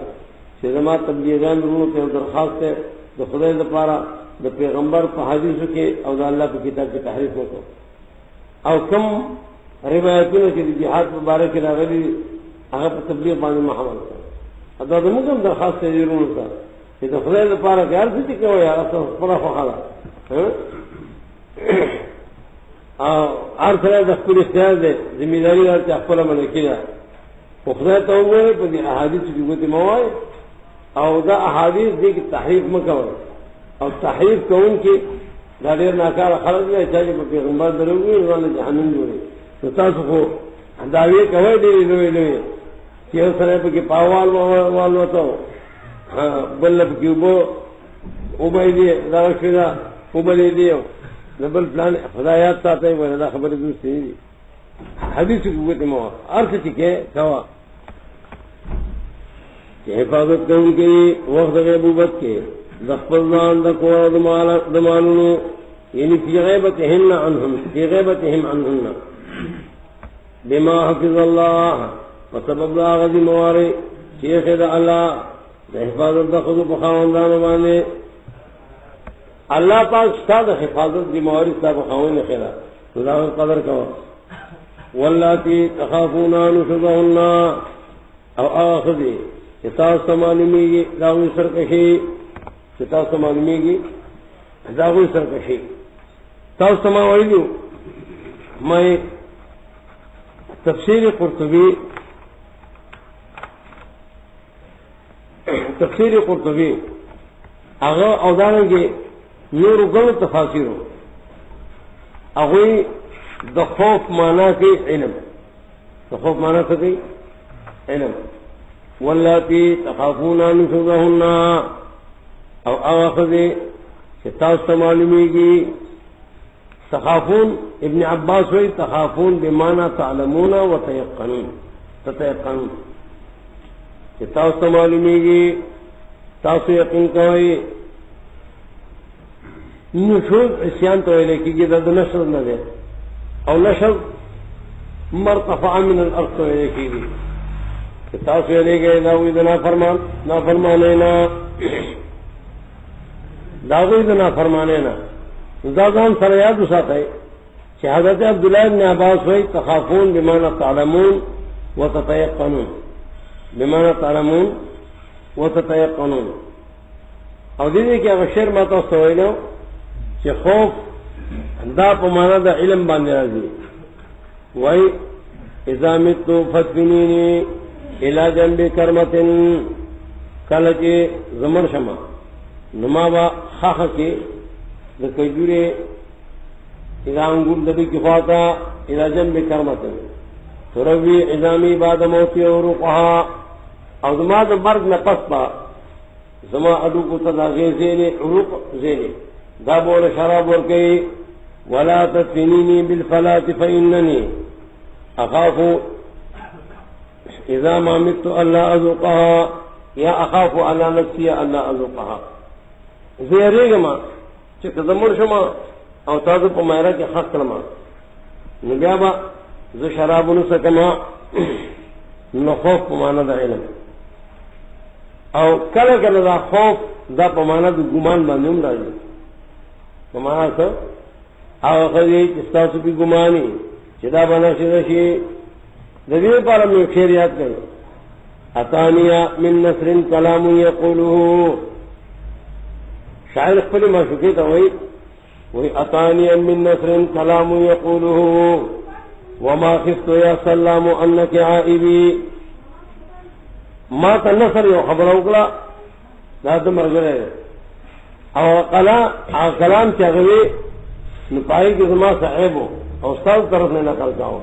کہ زما تبلیغان رونو تے درخواست ہے دا خدای دا پارا دا پیغمبر پا حدیثو کے او دا اللہ پا کتاب کی تحریف مکو، او کم روایتوں کی جہاد مبارک راغلی اگر پا تبلیغ باندې محمد صاحب ادا دا مکم درخواست ہے رونو تا کہ دا خدای دا پارا کہ ہر سیتی کہو یا اصلا پڑا فخالا ہر سرائے دا خپل اختیار دے ذمہ داری دارتے اخپل ملکی دا خدای تا ہوئے پا دی احادیث کی گوتی موائے او دا احادیث دی کی تحریف مکوئے، اور تحریف کون کی دا دیر ناکار خلق دیا چاہیے پا پیغمبر دروگی انہوں جہنم جوڑے تو تاسو کو دعوی کوئی دیری لوئی لوئی چیئر سرائے پا کی پاوال والوتاو بلب کی اوبائی دیئے دا رکھے دا اوبائی دیئے نبل پلان خدایات ساتا ہے وہ دا خبر دوست نہیں دی حدیث کی قوت مواد عرص چکے کوا کہ حفاظت کرنے کے وقت غیبوبت کے دخپلدان دکوار دمالنو یعنی فی غیبتہن عنہم فی غیبتہم عنہن بما حفظ اللہ وسبب دا غزی موارے شیخ دا اللہ دا حفاظت دا خضو بخواندان بانے اللہ پاک ستا دا حفاظت دی مواری ستا بخواندان خیرہ تو دا قدر کوا واللاتی تخافونا نشدہن او آخذی کتاب سمالمی گی داغوی سرکشی کتاب سمالمی گی داغوی سرکشی کتاب سمالی جو میں تفسیر قرطبی اغا اودارن کے نور گل تفاسیرو اغوی دا خوف مانا کی علم، دا خوف مانا کی علم واللاتی تخافون نشوزہن او آخذی ستاست معلومی کی تخافون ابن عباس ہوئی تخافون بمانا تعلمون و تتیقنون ستاست معلومی کی تاسو یقین کوئی نشوز عصیان تو لیکی گی دا نشر نہ دے او نشر مرتفع من الارض تو لیکی گی تاسو یې لګي دا وې د نافرمانه نه دا وې د نافرمانه نه ځان سره یاد وساتئ چې حضرت عبداللہ بن عباس وایي تخافون بمعنى تعلمون وتتيقنون بمعنى تعلمون وتتيقنون او دې کې هغه شعر ما تاسو ویلو چې خوف دا په معنا د علم باندې راځي وایي اذا مت فتنيني الى جنب کرمتن کل کے زمر شما نمابا خاخ کے دکجورے الى انگور دبی کفاتا الى جنب کرمتن تروی عظامی بعد موتی عروقها او زما دا مرگ نپس با زما ادو کو تداغی زینے عروق زینے دا بول شراب ورکی ولا تدفنینی بالفلات فإننی اخافو اذا ما مت اللہ اذوقها یا اخاف علی نفسی اللہ اذوقها زیریگا ما چکہ زمر شما او تازو پا مائرہ کی خط کرما نبیابا ز شراب نسکما نخوف پا مانا دا علم او کل کل دا خوف دا پا مانا دا گمان باندیم راجی تمہارا سب آخری استاسو کی گمانی چدا بنا شدشی دبیر پارا میں شیر یاد کریں اتانیہ من نصر کلام یقولہ شاعر اخبری معشوقی تھا وہی اتانیہ من نصر کلام یقولہ وما خفت یا سلام انک عائبی ما تا نصر یو خبر اوکلا دا مرگ رہے او کلام چاہوے نپائی کی زما صاحب ہو اور استاد طرف نے نقل کا ہو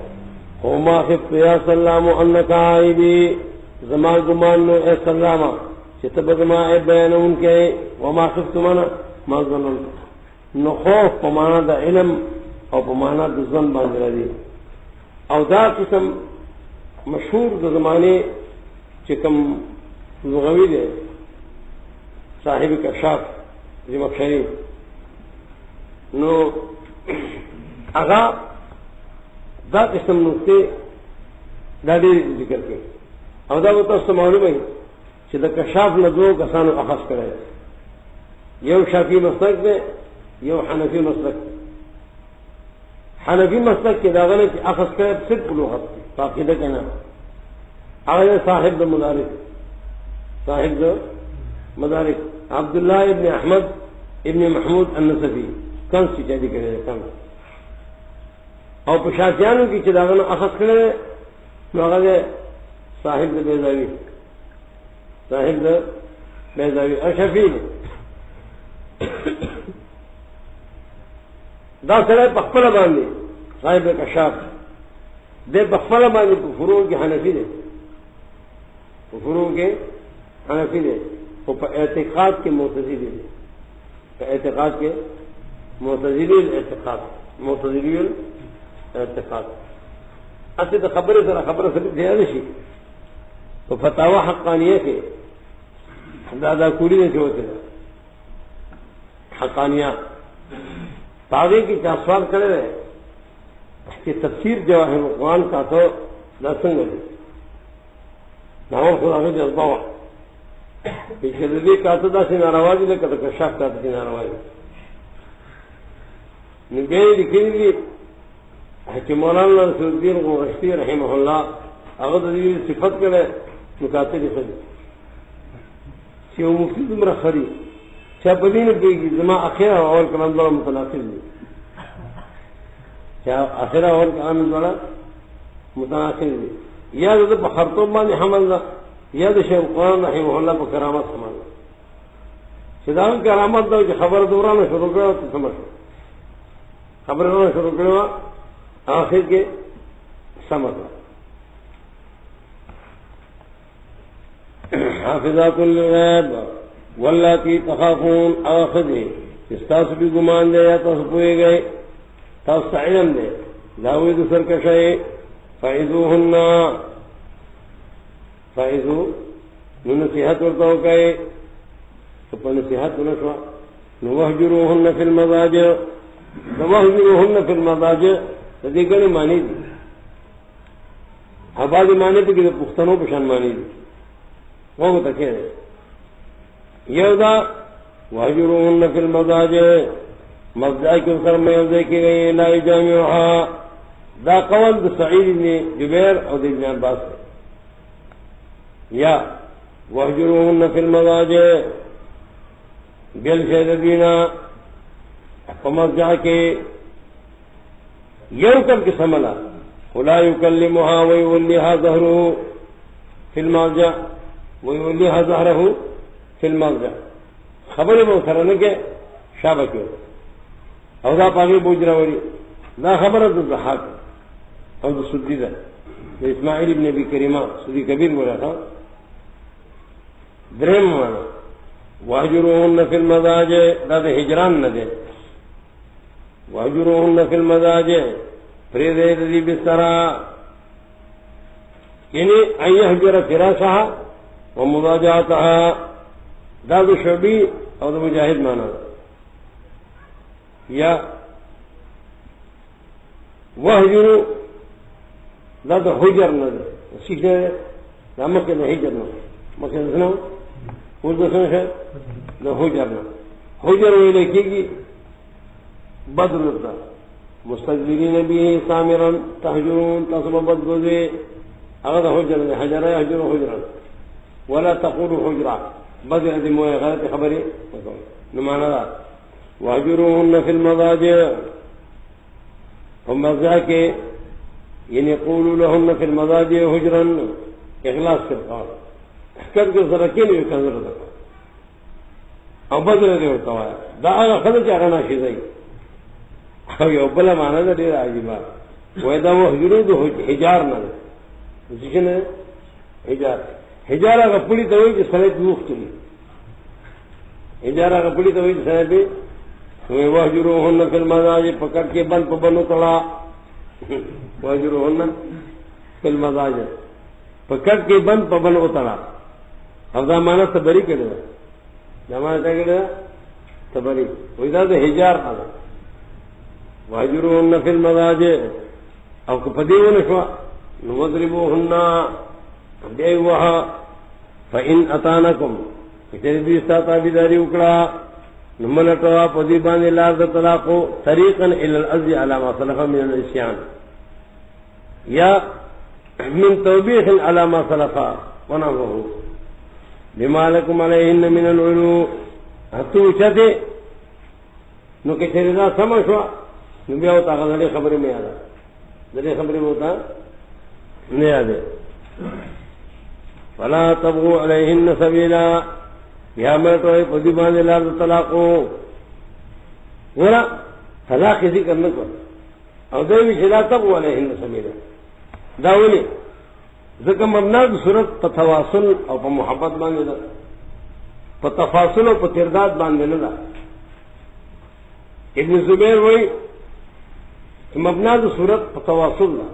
وما خفت یا سلام انک عائبی زما گمان نو اے سلامہ چتب زما اے بیان ان کے وما خفت منا ما ظنن نو خوف پمانا دا علم او پمانا دا ظن باندھ دی او دا قسم مشہور دا زمانے چکم لغوی دے صاحب کشاف زمخشری نو اگا دا قسم نقطے دا دیر ذکر کے او دا بتا اس معلوم ہے کہ دا کشاف نہ دو کسانو اخذ کرے یو شافی مسلک دے یو حنفی مسلک دے حنفی مسلک کے داغنے کی اخذ کرے صرف لغت کی فاقدہ کہنا اگر صاحب دا مدارک عبداللہ ابن احمد ابن محمود النصفی کنس کی چیزی کرے کنس اور پشاسیانوں کی چداغنا اخذ کرے مگر صاحب دا بیضاوی اشفی نے دا سرائے پخپلہ باندھے صاحب کشاف دے پخپلہ باندھے فروع کے حنفی دے وہ اعتقاد کے معتزلی دے اعتقاد کے معتزلی الاعتقاد اصل تو خبر دیا شی تو فتاوی حقانیہ کے دادا کوری نے جو ہوتے حقانیہ تاغی کی سوال کرے رہے کہ تفسیر جواہر القرآن کا تو دسنگ ہے نام خدا کے جذبہ ہوا پیچھے دلی کا تو دس ناروازی لے کر کشاف کا تھی ناروازی نگے لکھی گی کہ مولانا رسول الدین غرشتی رحمہ اللہ اگر صفت کرے نکاتے لکھ دی کہ وہ مفتی تمرا خری چاہ بدی نے کوئی زما اخیرہ اور کلام دوڑا متناسب دی چاہ اخیرہ اور کلام دوڑا متناسب دی یا تو بخرطوب باندې حمل دا یا د شیخ القرآن رحمه الله په کرامت حمل دا چې دا کرامت دا چې خبر دورانه شروع کړو ته سمجھ خبر دورانه شروع کړو آخر کې سمجھ حافظات للغیب واللاتی تخافون آخذی استاس بھی گمان دے یا تاس پوئے گئے تاس علم دے داوی دو سرکشائی فعیدوہن فعیدو نصیحت ورطاو کئے تو پا نصیحت ونشوا نوحجروہن فی المضاجع نوحجروہن فی المضاجع تدیگنے مانی دی آبادی مانی پہ کہ پختنوں پشان مانی دی وہ تکے رہے یودا وحجروہن فی المضاجع مضاجع کے سر میں یوزے کی گئی لا جامعها دا قول دا سعید بن جبیر اور ابن عباس ہے یا وحجروہن فی المضاجع بیل شہد دینا فمضجع کے یوکم کی سملا ولا یکلمها ویولیها ظہرہ فی المضجع ویولیها ظہرہ فی المضجع خبر میں اترنے کے شابہ کیوں او دا پاگی بوجرا وری دا خبر دا ضحاک او دا سدی دا اسماعیل ابن ابی کریمہ سدی کبیر بولا تھا درہم مانا واجروہن فی المضاجع دا دا ہجران نہ دے واجروہن فی المضاجع فریدے دی بسترا یعنی ان یحجر فراشها ومضاجعتها دا دا شعبی او دا مجاہد مانا یا وحجرو دا دا حجر نہ دے سیکھنے دا مکہ دا حجر نہ مکہ دا سنو اس دا سنو دا حجر نہ حجر ہوئی لکھی گی بدر تا مستقبلین به سامرا تهجرون تصب بدگوزی اگر حجر حجر حجر حجرا ولا تقولوا حجرا بدر دی موئے غلط خبری نمانا دا وحجروهن فی المضاجع ہم مضاجع کے یعنی قولوا لهن فی المضاجع حجرا اخلاص سے قال کر کے سرکین بھی کنظر دا او بدر دی ہوتا ہے دا آگا خلق اغنا شیزائی او یو بلا مانا دا دیر عجیبا ویدا وحجرو دا حجار نا دا سیشن حجار حجار آگا پولی تاوئی جی سنیت وقت لی حجار آگا پولی تاوئی جی سنیت بھی وحجروهن فی المضاجع پکڑ کے بن پا بنو تلا وحجروهن فی المضاجع پکڑ کے بن پا بنو تلا اب دا مانا تبری کرے دا دا مانا تا کرے دا تبری ویدا دا حجار آگا وحجروهن فی المضاجع او کپدیو نشوا نوضربوهن دیوها فإن أطعنكم فجلدوا استاتا بداری اکڑا نمنٹوا پدی باندې لار د طلاقو طریقا الى العزل على ما سلف من العصيان یا من توبیخ على ما سلف ونحوه بما لكم عليهن من العلو ہتو چتے نو کہ چردا سمجھوا نو بیا ہوتا غلطی خبر میں آیا غلطی خبر میں ہوتا نہیں آدے فلا تبغوا عليهن سبيلا یا میں تو پدی باندې لار طلاقو ورا طلاق ذکر نہ کر او دوی چې لا تبغوا عليهن سبيلا داولی ذکر مبنا صورت په تواصل او په محبت باندې ده په تفاصل او په ترداد باندې نه ده ابن زبیر وایي مبنا صورت په تواصل ده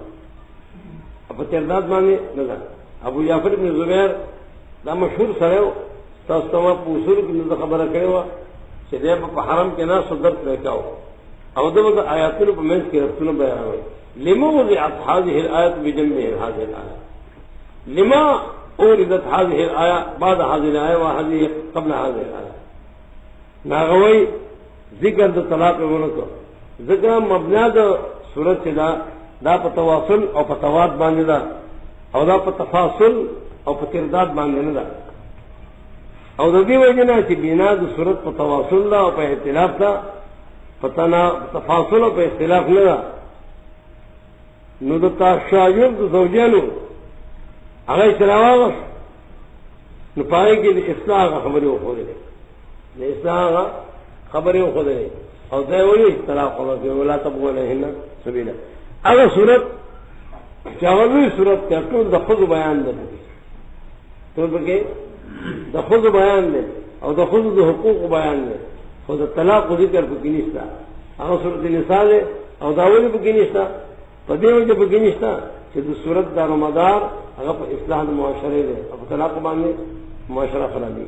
او په ترداد باندې نه ده ابو جعفر ابن زبیر دا مشهور سره تاسو په اصول کې د خبره کړې و چې د په حرم کې نه صدر پریکاو او دغه آیاتونو په منځ کې رسول بیانوي لما وضعت هذه الآية بجنبه هذه الآية لما أوردت هذه الآية بعد هذه الآية وهذه قبل هذه الآية ناغوي ذکر د طلاق ورکو ذکر مبنا د صورت دا په تواصل او په تواد باندې دا او دا په تفاصل او په ترداد باندې نه ده او د دې وجه نه چې بنا د صورت په تواصل دا او په اختلاف دا پتنا تفاصل او په اختلاف نه ده نو د تشایع د زوجانو هغه سراوه نو پای کې د اصلاح خبرې وکړي د اصلاح خبرې وکړي او دا وایي طلاق ولا تبغوا عليهن سبيلا هغه صورت چاولوی صورت ته ټول د خود بیان ده ټول پکې د خود بیان ده او د خود د حقوق بیان ده خو د طلاق ذکر پکې نشته هغه صورت نساء او داوود پکې نشته په دې وجه پکې نشته چې د صورت دار مدار هغه په اصلاح د معاشره ده او طلاق باندې معاشره خرابي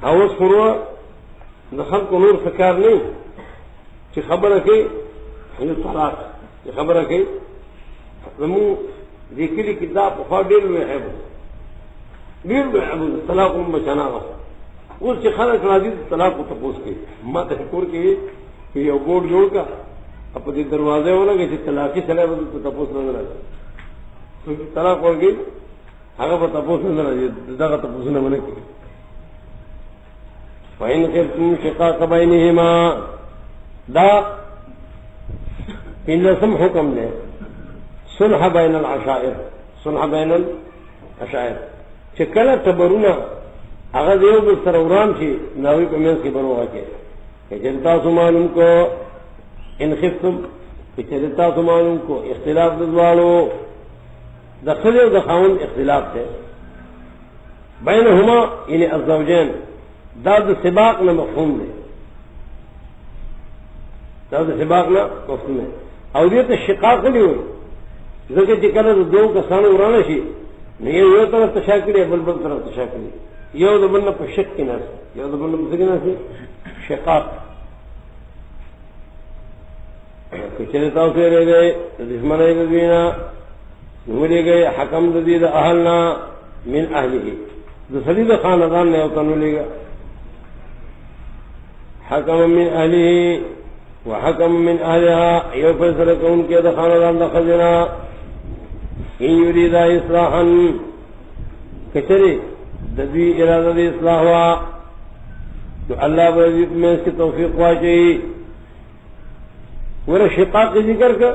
او فروع د خلق نور فکر نه چې خبره کوي طلاق یہ خبر ہے کہ دیکھلی کتاب ڈیل میں ہے طلاق بچانا اس سے خانہ کھڑا طلاق کو تپوس کے مت کور کے یہ بورڈ جوڑ کا اپنے دروازے ہونا کہ طلاقی چلے تو تپوس نظر آ تو طلاق ہو گئی آگے پر تپوس نظر آ جائے تپوس نے منع کی فإن خفتم شقاق بينهما دا ان لسم حکم دے صلح بین العشائر صلح بین العشائر چې کله تبرونا هغه دیو بل سره وران شي ناوی په منځ کې بروغه کې چې تاسو معلوم کو ان خفتم چې تاسو معلوم کو اختلاف د دوالو د خلیو د خاون اختلاف ته بینهما یعنی الزوجین دا د سباق نه مفهوم دی دا د سباق نه مفهوم دی او دې ته شقاق نه وي ځکه چې کله د دوه کسانو ورانه شي نه یو طرف تشاکلي بل طرف تشاکلي یو د بل په شک کې نه یو د بل په څنګه نه شقاق کچره تاسو یې راغی د دشمنه د دینا نوړي گئے حکم د دې د اهلنا من اهله د سړي د خاندان نه او تنو لګا حکم من اهله وحکم من اهلها یو فیصلہ کون کے خاندان دا خزینہ ان یرید اصلاحا کچری دبی ارادہ دی اصلاح ہوا تو اللہ برزیت میں اس کی توفیق واچی ورہ شقاق کی ذکر کر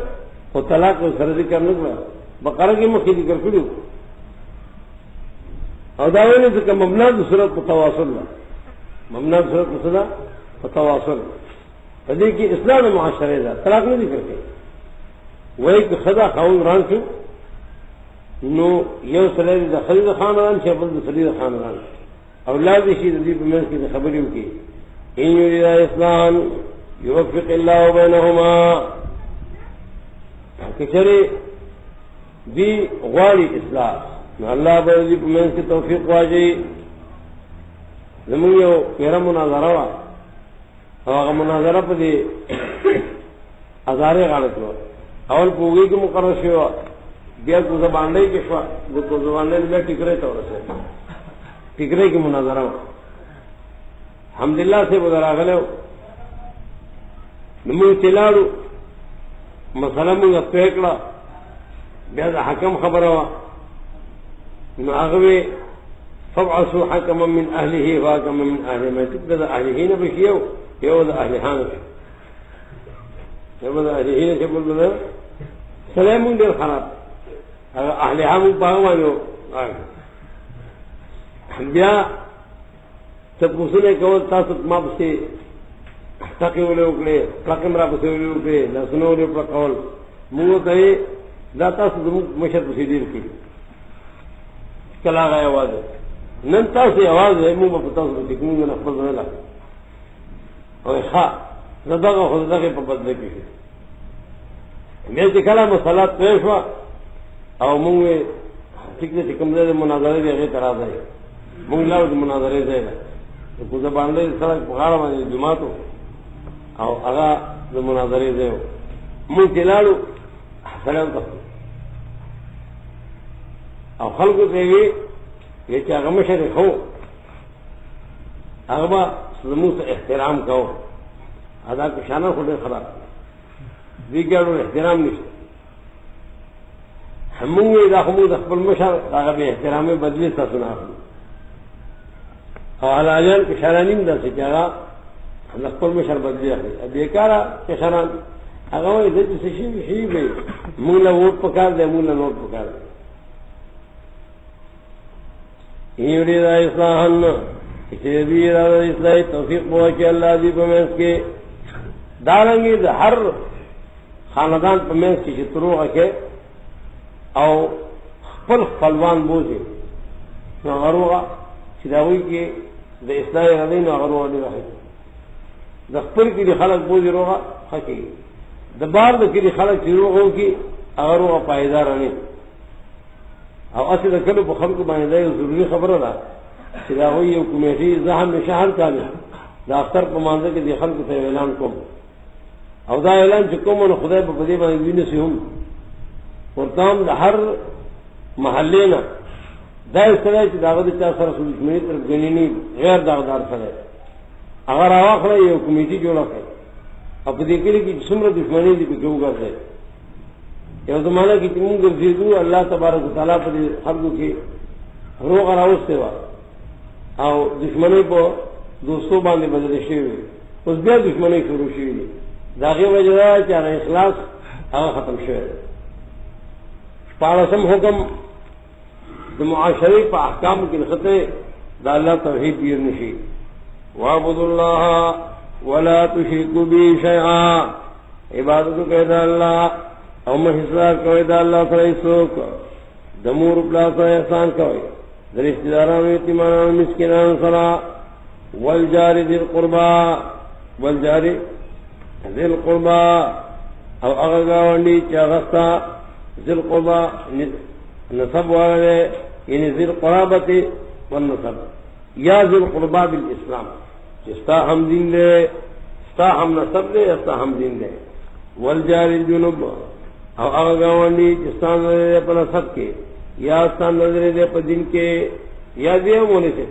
اور طلاق کو سر ذکر نکلا بقرہ کی مخی ذکر کریو اور دعوے نے مبنا صورت متواصل مبنا صورت مسئلہ متواصل فدی کی اصلاح معاشرے دا طلاق نہیں ذکر کے وہی کہ خدا خاون ران کیوں نو یو سلیل دا خلید خاندان شبل دا سلید خاندان اولاد شید دی پر منس کی خبریوں کی ان یرید اصلاحا یوفق اللہ بینہما کچھرے دی غواری اصلاح نو اللہ برزی پر منس کی توفیق واجی زمین یو پیرا مناظرہ وا اور مناظرہ پا دی ازارے غالت ہوا اول پوگی کی مقرر شوا بیا کو زبان لے کے شوا کو زبان لے بیا ٹکرے تو رسے ٹکرے کی مناظرہ ہوا حمدللہ سے بدر آگلے ہو نمو چلاڑو مسئلہ منگا پیکڑا بیا دا حکم خبر ہوا نو آگوے فبعثوا حکما من اہلہ وحکما من اہلہ میں تک دا اہلہین بشیو یو دا اہلہان یو دا اہلہین سے بول دا سلیمون دیر خراب اگر اہلہان باغوانیو بیا تب مسئلے کول تاسط ما بسے تقی ولے اکڑے پلقم را بسے ولے اکڑے لسنو ولے پلقول مونگو کہے دا تاسط مشر بسی دیر کی کلا گئے آواز ہے نن تاسے آواز ہے مونگو پتاس بسی کنگو نخبر زنلا اور خواہ زداغا خودداغی پا بدلے پیشے میرے کلا مسئلہ پیش ہوا اور مونگوے ٹھیک دے کمزے دے مناظرے دے غیر تراز ہے مونگ لاؤ دے مناظرے دے تو کچھ باندھے سڑک پکاڑا مانے جماعتو اور اگا دے مناظرے دے مونگ چلاڑو سلام تخت اور خلقو تیوی یہ چاہ غمشہ رکھو اغبا سلمو سے احترام کہو ادا کشانہ خودے خراب دیگرو احترام نشتے ہمونگے دا خمود اخبر مشار اگر بے احترام بدلی تا سنا اور علاجان کشانانیم دا سے چاہا اخبر مشار بدلی اخبر بیکارا کشانان اگر وہ ادھر جسے شیئی بے مونگلہ ووٹ پکار دے مونگلہ نوٹ پکار دے یرید اصلاحا اسے بھی ارادہ اصلاحی توفیق پہنچے اللہ دی پمینس کے دارنگی دا ہر خاندان پمینس کی شترو رکھے او خپل خپلوان بوجھے نو غروغا چداوی کی دا اصلاح ردی نو غروغا دی رہی دا خپل کی دی خلق بوجھے روغا خکی دا بار دا کی دی خلق چی روغو کی غروغا پائیدار رہنی او اسی دا کلو پا خلق بانی دا ضروری خبر دا چداوی یو کمیٹی زہم میں شہر کالی دا اختر پا ماندہ کی دی خلق تا اعلان کم او دا اعلان چکم انو خدای پا پدی بانی دوی نسی ہم ورطام دا ہر محلے نا دا اس طرح چی داغد چاہ سر رسول دشمنی طرف گنینی غیر داغدار سر ہے اگر آواق رہا یہ کمیٹی جوڑا ہے اب دیکھنے کی سمر دشمنی دی پہ کیوں کرتے یہ زمانہ کی تمون گرزیدو اللہ تبارک و تعالیٰ پر حرگو کی روغ راوز سے وہاں او دشمنی پہ دوستوں باندے بدلشے ہوئے اس بیا دشمنی شروع شوئی داغی وجہ ہے چاہ اخلاص آگا ختم شوئے پارسم حکم دا معاشرے پا احکام کی نخطے دا اللہ توحید دیر نشی وعبدوا اللہ ولا تشرکوا بی شیئا عبادتو قیدہ اللہ او محصلات قیدہ اللہ صلی سوک دمور پلاسا احسان کوئی در اشتداران اتمانان مسکنان صلاح والجار ذی القربا والجار ذی القربا او اغاوانڈی چاغستا ذی القربا نصب والے یعنی ذی القرابت والنصب یا ذی القربا بالاسلام استا ہم دین دے استا ہم نصب دے استا ہم دین دے والجار الجنوب او اغاوانڈی چستان نظر اپنا نصب کے یا استان نظر دے پا دن کے یا دے ہونے سے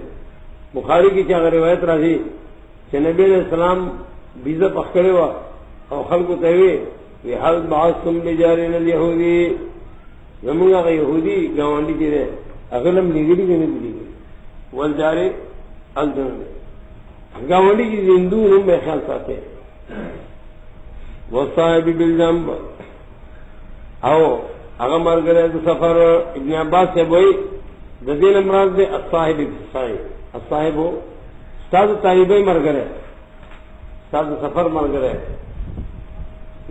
بخاری کی چاہ روایت راضی کہ نبی علیہ السلام ویزا پکڑے ہوا اور خلق کو تہوے یہ حل بعض تم بھی جاری نہ یہودی زمانہ کا یہودی گاونڈی کی رہے اگلم نگری کے نہیں دی گئی ول جارے الجن گاونڈی کی ہندو میں خیال ساتے وہ صاحب بالجنب آؤ اگر مر گئے تو سفر ابن عباس سے وہی ددین امراض دے الصاحب صاحب الصاحب ہو استاد طالب مر گئے استاد سفر مر گئے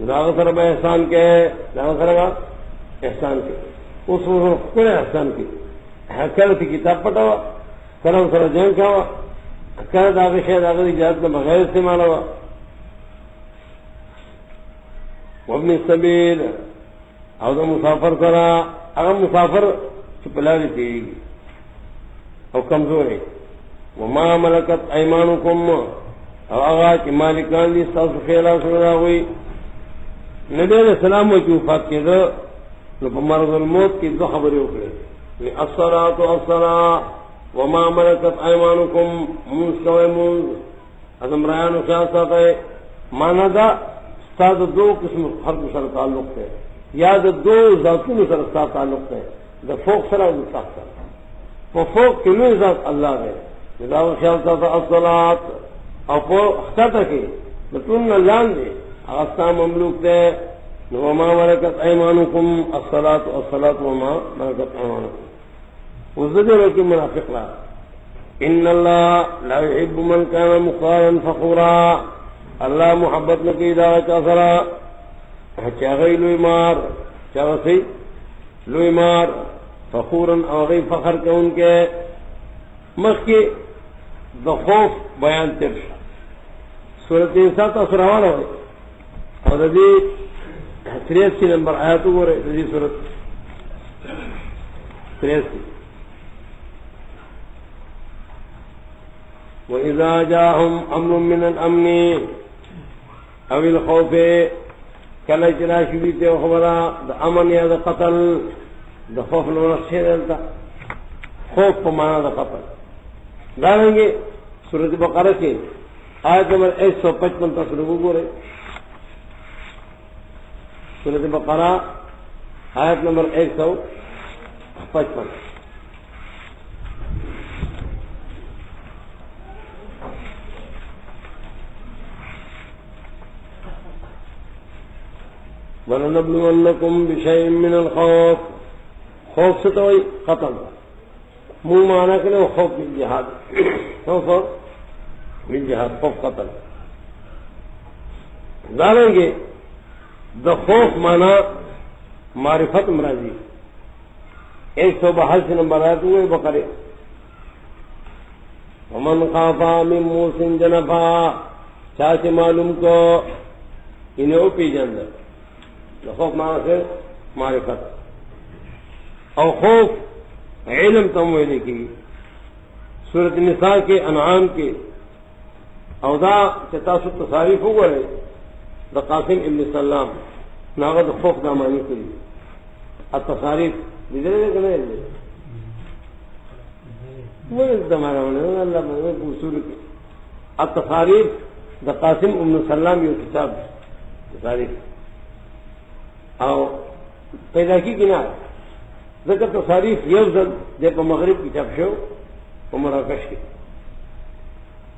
راغ سرب احسان کے راغ سربا احسان کے اس کو احسان کی کل کی کتاب پٹا ہوا کرم سر جنگ کیا ہوا کل داغ شاید آگے اجازت میں بغیر استعمال ہوا وابن السبیل اور مسافر کرا اگر مسافر پلا بھی تھی اور کمزور ہے وما ملکت ایمانکم اور آغا کہ مالکان دی ستاس خیلہ سنرا ہوئی نبی علیہ السلام کی وفات کے دو مرض الموت کی دو خبریں اکڑے الصلاۃ والصلاۃ وما ملکت ایمانکم منز کوئے منز ازم رایانو خیال ساتا ہے مانا دا استاد دو قسم فرق سر تعلق ہے یا دا دو ذاتوں سر استاد تعلق ہے دا فوق سر اور دا سر وہ فوق کلو ذات اللہ ہے جدا خیال ساتا الصلاۃ اور فوق اختاتا کہ لتون اللہ دے اغسطہ مملوک دے وما ملکت ایمانکم الصلاۃ والصلاۃ وما ملکت ایمانکم وزدر کی منافق لا ان اللہ لا يحب من كان مختارا فخورا اللہ محبت نے کی دعوت اثرا چاہیے لوئی مار چاہیے لوئی مار فخورا اور فخر کے ان کے مخ کے بخوف بیان تر سورت انسان تو سرحان ہوئے اور رضی 83 نمبر آیاتو گو رہے رضی سورت 83 وَإِذَا جَاءَهُمْ أَمْرٌ مِّنَ الْأَمْنِ أَوِ الْخَوْفِ کل چلا شبیتے و خبرہ دا امن یا دا قتل دا خوف نمرخشے دلتا خوف پا مانا دا قتل ڈالیں گے سورت بقرہ کے آیت نمبر 155 تک رکو گو رہے سورت بقرہ آیت نمبر 155 وَلَنَبْلُوَنَّكُمْ بِشَيْءٍ مِّنَ الْخَوْفِ خوف سے تو قتل منہ مانا کے لئے خوف بالجہاد خوف بالجہاد خوف قتل ڈالیں گے دا خوف مانا معرفت مرادی 182 نمبر آیت ہوئے بقرے ومن خافا من موس جنفا چاچے معلوم کو انہیں او پی جاندر دا خوف مانا سے معرفت اور خوف علم تمویلے کی سورت نساء کے انعام کے اودا چتاسو تصاریف ہو گئے دا قاسم ابن سلام ناغد خوف دامانی کے لیے التصاریف دیدھے کہ نہیں دیدھے وہ دمارا ہونے اللہ بہت اصول کے التصاریف دا قاسم ابن سلام یہ کتاب تصاریف اور پیدا کی کنار ذکر تصاریف یفضل دے پا مغرب کی چپشو و مراکش کی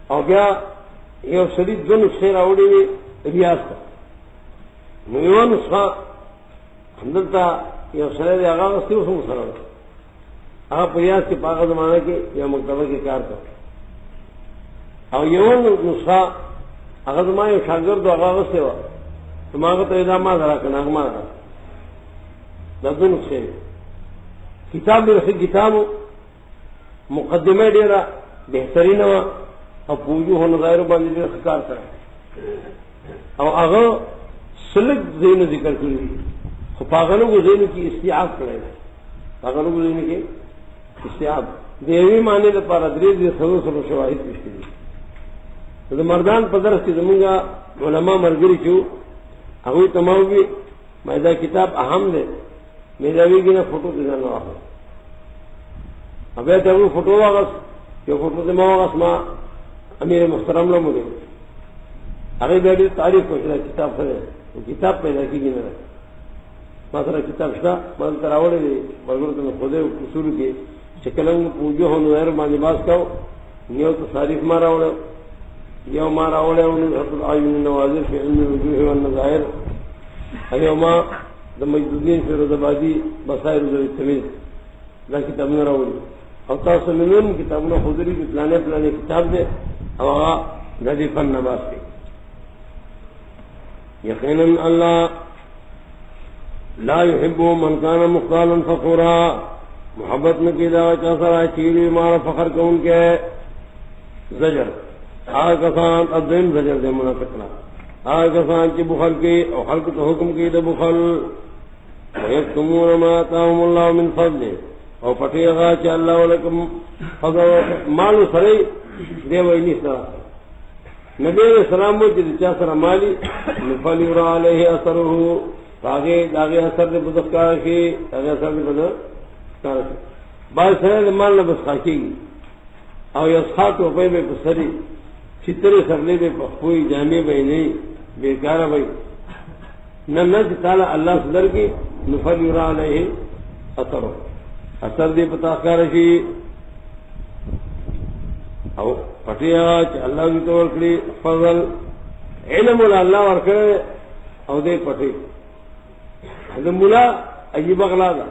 اور کیا یہ شدید دو نسخے راوڑی میں ریاض کا نویوہ نسخہ حمدلتا یہ سرے دے آغاز تھی اس مسلم آپ ریاض کے پاک زمانہ کے یا مکتبہ کے کار کر اور یہ نسخہ اگر زمانہ شاگرد آغاز سے ہوا تمہارا تو ادامہ دھرا کہ ناغمہ دھرا دو نسخے کتاب بھی رکھی کتاب مقدمہ ڈیرا بہترین ہوا اور پوجو ہو نظائر باندھی دیر خکار کرا اور اگر سلک ذہن ذکر کری پاگلوں کو ذہن کی استیاب کرے گا پاگلوں کو ذہن کی استیاب دیوی مانے دا پارا دریز دے سلو سلو شواہد پیش کری تو مردان پدرس کی زمانگا علماء مرگری چو اگوی تمام بھی میدہ کتاب اہم دے میداوی کی نا فوٹو دینا آخر اب ایتا اگوی فوٹو آغاز یہ فوٹو دے ماں آغاز ماں امیر محترم لوگ مجھے اگر بیٹھی تعریف پوچھ رہا کتاب سے کتاب پیدا کی گئی میرا ماسرا کتاب شاہ من کراوڑے بغیر میں خودے اصول کے چکلنگ پوجو ہو نیر مانے باز کہو نیو تو تعریف مارا اوڑے یو مارا اوڑے انہیں نوازر فی علم الوجوہ والنظائر ایوما دا مجدودین فیروز آبادی بصائر و تمیز دا کتاب نہ راوڑی اور تاسو منون کتابوں خودری کی پلانے کتاب دے اور آغا ندی فن نباز کے یقیناً اللہ لا يحب من كان مختالا فخورا محبت میں کی دا چاسرا چیری مارا فخر کو ان کے زجر آگ کسان ادھین زجر دے منافقنا آگ کسان کی بخل کی اور خلق تو حکم کی دا بخل ویکتمون ما آتاهم اللہ من فضل اور پٹی اگا چا اللہ علیکم فضل مالو سرئی دے وینی سرا نبی علیہ السلام وہ جد چاسرا مالی نفل یرا علیہ اثرہو آگے اثر نے بدخ کا رکھی آگے اثر نے بدخ کا رکھی بعض سرے مال نہ بس خاکی گی اور یسخات روپے میں پسری چترے سرلے میں پخوئی جامع بھائی نہیں بیکارہ بھائی نہ تعالیٰ اللہ صدر کی نفل یرا علیہ اثر ہو اثر دے پتا کا رکھی اور پٹیا اللہ کی طور کری فضل علم اللہ اور کرے اور دے پٹی ملا عجیب اغلا دا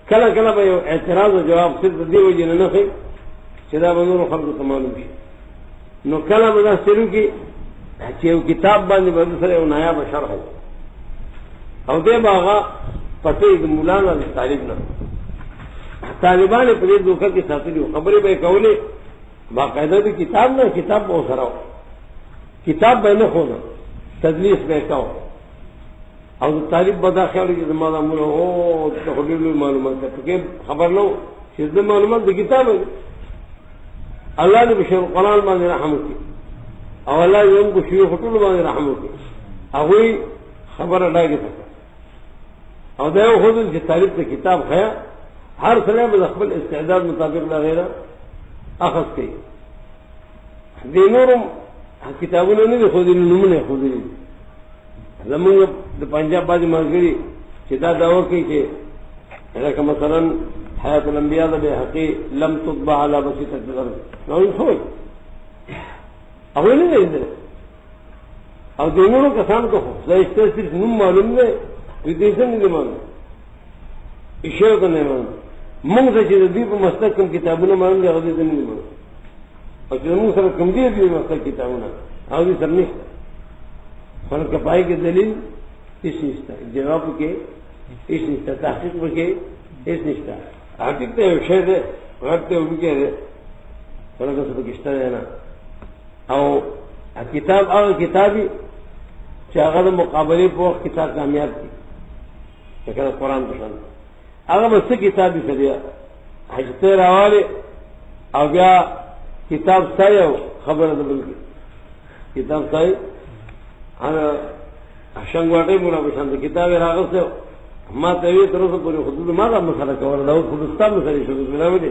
کلا کلا بھائی اعتراض و جواب صرف دی وجہ نہ خی سدا بنور خلق معلوم شي نو کلا بدا شروع کی چې کتاب باندې باندې سره نایاب شرح او دې باغا پټې د مولانا طالب نه طالبان په دې دوکه کې ساتلي خبرې به کولې باقاعده د کتاب نه کتاب به سره کتاب به نه خونه تدلیس به کاو اور طالب بدا خیال کی زمانہ مول ہو تو خبر معلومات ہے خبر لو شد معلومات کی کتاب ہے اللہ نے بشر قرآن مان رحم کی اور اللہ یوم کو شیو خطول مان رحم کی اوئی خبر ادا کی سکتا اور دیو خود کی طالب سے کتاب خیا ہر سلے میں اقبال استعداد مطابق وغیرہ اخذ کی دینورم کتابوں نے نہیں خود نمنے خود زمونږ د پنجاب باندې مرګري چې دا داوا کوي چې لکه مثلا حیات الانبیاء د بهقي لم تطبع على بسيطه الارض نو خو هغه نه دی او دغه کسان کو زایسته صرف نوم معلوم نه دي دې څنګه دی معلوم اشاره ته نه معلوم موږ چې دې په مستقیم کتابونه معلوم دي هغه دې نه معلوم او چې موږ سره کوم دي دې مستقیم کتابونه او دې سره نشته فرق پائے کے دلیل اس نشتہ جواب کے اس نشتہ تحقیق کے اس نشتہ حقیقت شہر ہے غلط ان کے فرق سب کشتہ رہنا اور کتاب اگر کتابی چاہے مقابلے پر کتاب کامیاب کی لیکن قرآن پسند اگر مجھ سے کتاب بھی کریا حجتے روالے اور کیا کتاب سائی ہو خبر بل کی کتاب سائی شنگواٹے مولا پسند کتاب راغ سے ماں طویل طرح سے پورے خود مارا مسئلہ کور داؤ خودستان میں ساری شروع ملا مجھے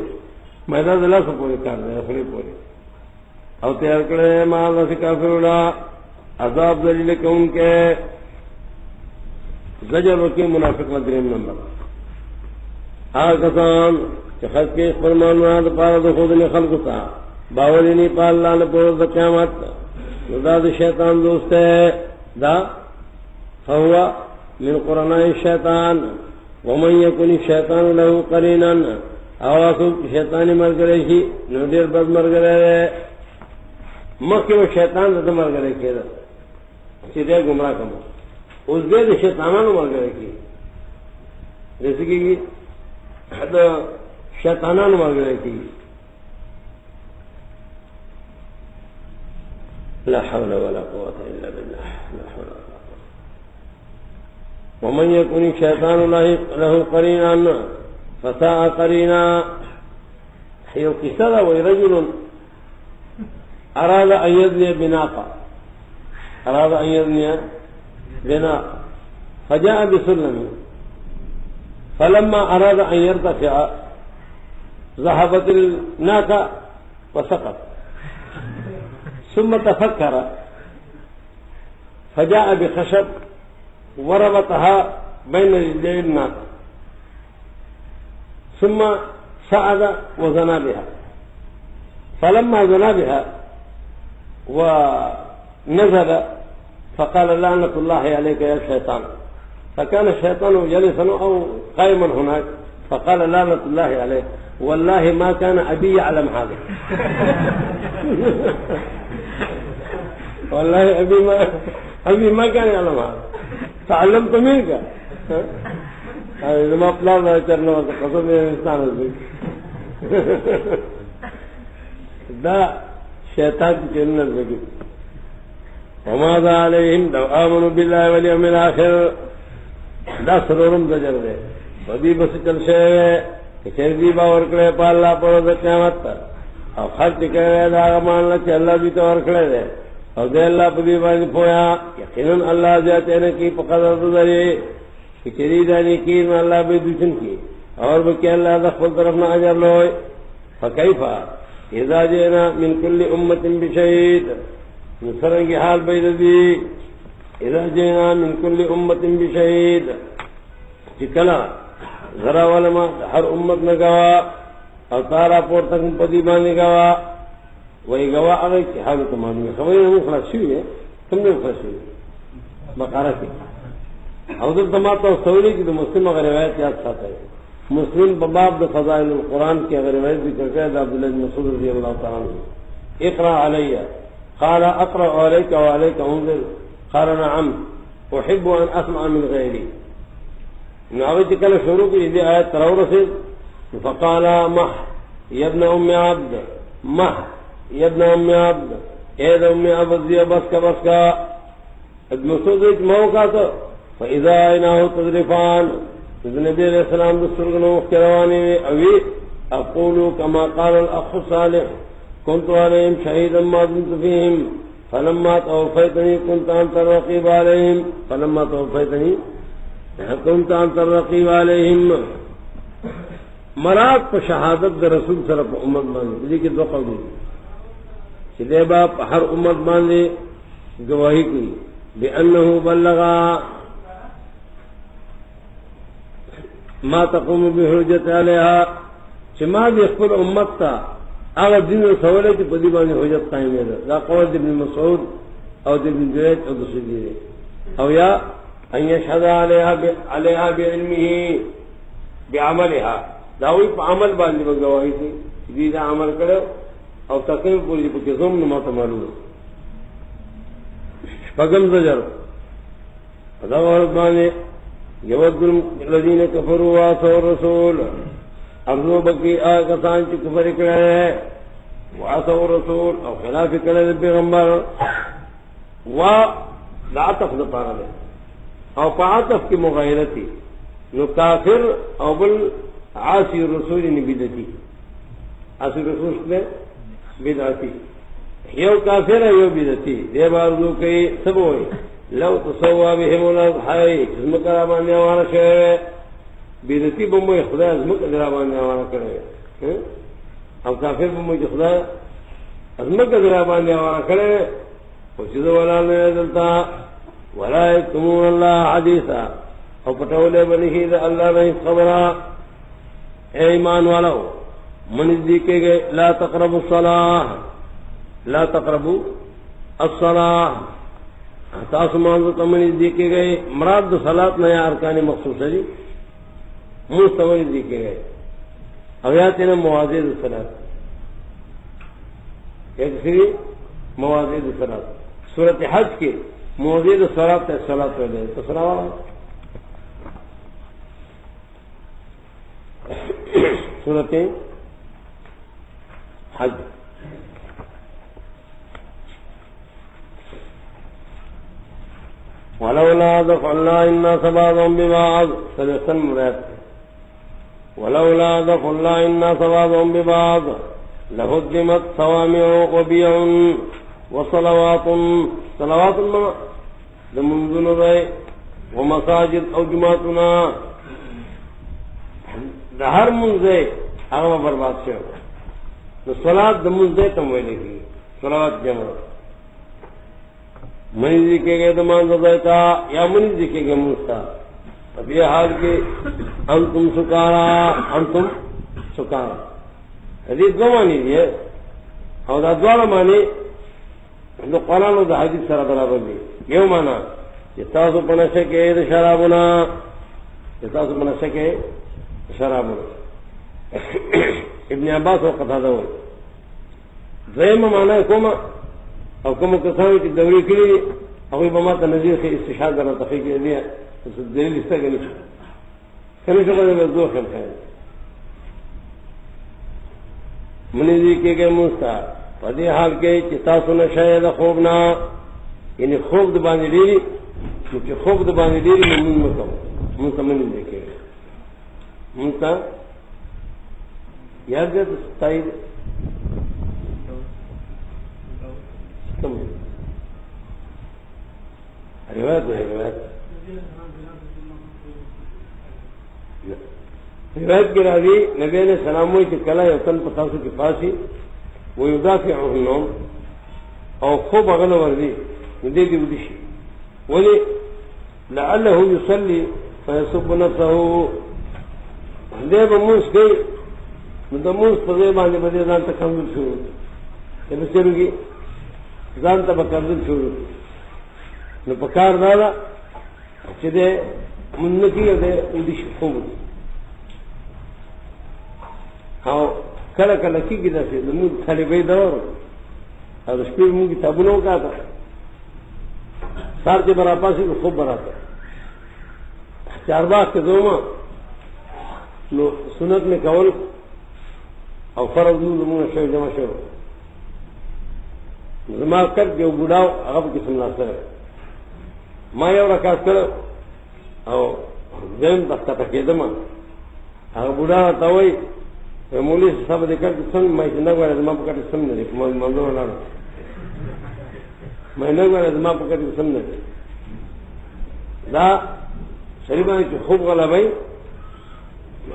میدان دلا سے پورے کار دے اپنے پورے اور تیار کرے ماں سے کافر اڑا عذاب دلیل کون کے زجر رکی منافق مدریم نمبر کسان خط کے فرمان پارا تو خود نے خلق تھا باولی نہیں پال لال پور قیامت دا شیطان دوست ہے دا فہوا من قرناء الشیطان ومن یکن الشیطان له قرینا اواسو شیطانی مر گرے شی نو دیر بد مر گرے مکہ وہ شیطان دا مر گرے کیدا سیدھے گمراہ کما اس دے شیطانانو مر گرے کی جیسے کہ شیطانانو مر گرے کی لا حول ولا قوة إلا بالله لا حول ولا قوة ومن يكن الشيطان له قرينا فساء قرينا حيث قصد ورجل أراد أن يبني بناء فجاء بسلم فلما أراد أن يرتفع ذهبت الناقة وسقط ثم تفكر فجاء بخشب وربطها بين رجلي الناقة ثم صعد وزنى بها، فلما زنى بها ونزل فقال لعنة الله عليك يا شيطان، فكان الشيطان جالسا أو قائما هناك، فقال لعنة الله عليك والله ما كان أبي يعلم هذا. والله أبي ما كان يعلم هذا، تعلمت منك. ما أطلع کرنا قصد انسان دا شیطان کی جنت بگی. وماذا علیہم لو آمنوا باللہ والیوم الآخر، دا سرورم زجر دے بدی بس چل شے کہ چردی باور کرے پا اللہ پر دا قیامت تا اور خرچ کرے دا مان لچ اللہ بھی تو ورکڑے دے اور دے اللہ پدی بانی پویا یقیناً اللہ جاتے نے کی پقدر داری کہ چری دانی کی میں اللہ بھی دوچن کی اور بکی اللہ دخل طرفنا عجر لوئی. فکیفا اذا جئنا من کل امت بشہید، نصرنگی حال بید دی اذا جئنا من کل امت بشہید، چکلا ذرا والما ہر امت میں گوا اور تارا پور تک پدی بانی گوا، وہی گوا اگر کہ حال تمہاری خبریں ہمیں خلاص ہوئی ہے، تم نے خلاص ہوئی بقارہ کی حضرت تماتا سوری کی تو مسلم اگر روایت یاد ساتھ ہے. مسلم بباب دا فضائل القرآن کی اگر روایت بھی کرتے ہیں عبداللہ بن مسعود رضی اللہ تعالیٰ عنہ، اقرأ علیہ قال اقرأ علیک وعلیک انذر قال نعم احب ان اسمع من غیری. نعوذ کل شروع کی یہ آیت تراو رسید فقال مح یا ابن ام عبد، مح یا ابن ام عبد، اے دا ام عبد دیا بس کا ابن مسعود ایک موقع تو فَإِذَا عَيْنَاهُ تَذْرِفَانِ، نبی علیہ السلام دسترگنو مختروانی میں اوی اقولو کما قال الاخ صالح كنت عليهم شهيدا ما دمت فيهم فلما توفيتني كنت أنت الرقيب عليهم، فلما توفيتني كنت أنت الرقيب عليهم. مراد پر شہادت در رسول صلی اللہ علیہ وسلم امت باندھے لیکن دو قول دی چلے باپ ہر امت باندھے گواہی کی بأنه بلغا ما تقوم بحجت علیہا، چما دی اخبر امت تا اگر دن سوالے کی پدی بانی حجت قائم ہے. دا قول ابن مسعود او ابن جریج او دوسری دیرے او یا ان یشہد علیہا بعلمه بعملها، داوی پا عمل باندی بگواہی تھی دیدہ عمل کرو او تقیم پوری پکی ضمن موت معلوم. فقم زجر فدا غورت بانے یود الذین کفروا وعصوا الرسول، ارزو بکی آکسان چی کفر کرے وعصوا الرسول او خلاف کرے پیغمبر و لعطف دپارا لے او پعطف کی مغایرتی نو کافر او بل عاصی الرسول بدعتی، عاصی الرسول نے بدعتی یو کافر ہے یو بدعتی دے بارزو کئی سب ہوئی لو تسوا بهم الارض حی عظمت رابانی آوانا شہر بدعتی بموئی خدا عظمت رابانی آوانا کرے او کافر بموئی خدا عظمت رابانی آوانا کرے وچیز والا نزلتا ولا یکتمون اللہ حدیثا او پٹولے بنی دا اللہ نہیں خبرا. اے ایمان والاو من ذکر گئے لا تقربوا الصلاة، لا تقربوا الصلاة تاسمان تو تمنی ذکر گئے مراد صلاة نیا ارکان مخصوص ہے جی مستمنی ذکر گئے اویاتنا موازید الصلاة ایک سری موازید الصلاة سورت حج کے موازید الصلاة تے صلاة پہلے تو صلاة سورت حج ولولا دفع الله الناس بعضهم ببعض سلسل مراد ولولا دفع الله الناس بعضهم ببعض لهدمت صوامع وبيع وصلوات صلوات منذ رأي ومساجد او جماعتنا دا ہر منزے اغم برباد سے ہو صلاة دا منزے تم ویلے کی صلوات جمع منی دیکھے گئے دمان زدائتا یا منی دیکھے گئے مستا اب یہ حال کے انتم سکارا حدیث دو مانی دی ہے اور دا دوارا مانی دو قرآن و دا حدیث سر برابر دی یو مانا تاسو پنشے کے دا شرابنا تاسو پنشے کے شرابنا ابن عباس و قتادہ ہوئی دویم مانا ہے کوما او کوم کسانو چې دوري کړی هغه به ماته نظیر کې استشهاد درته تفقیق دی چې دلیل استګنی کله چې به دوه خل خیر منی دی کې مستا په دې حال کې چې تاسو نه شاید خوب نه یعنی خوب د باندې ډیری چې خوب د باندې ډیری مونږ مکو مونږ منی دی کې مونږ یاد دې ستای روایت ہے روایت کی راضی نبی علیہ السلام ہوئی کہ کلا یوتن پتاسو کی پاسی وہ یدافع عنہم او خوب اغل وردی ندی دی ودشی ولی لعلہ یصلی فیصب نفسه دے بمونس گئی دمونس پدے باندے بدے دان تک کمزل شروع کہ بسیرو گی ځان ته به کمزل شروع نو په کار دا ده چې دی مونږ نه کېږي دی ودي شي خوب او کله کله کېږي داسې د مونږ طالبۍ دور او د شپې مونږ کتابونه وکاته سهار چې به راپاسې نو خوب به راته چارباغ کې ځومه نو سنت مې کول او فرض مونږ زمونږ شوی جمع شوی زما کر جو بوډاو هغه په قسم ناصر ما یو رکعت کړ او زم تخته کېدم هغه بوډا ته وای مولوی صاحب دې کړ څنګه مې نه غواړم ما په کټ سم نه کوم موضوع نه مې نه غواړم ما په کټ سم نه دا شریبانه چې خوب غلبای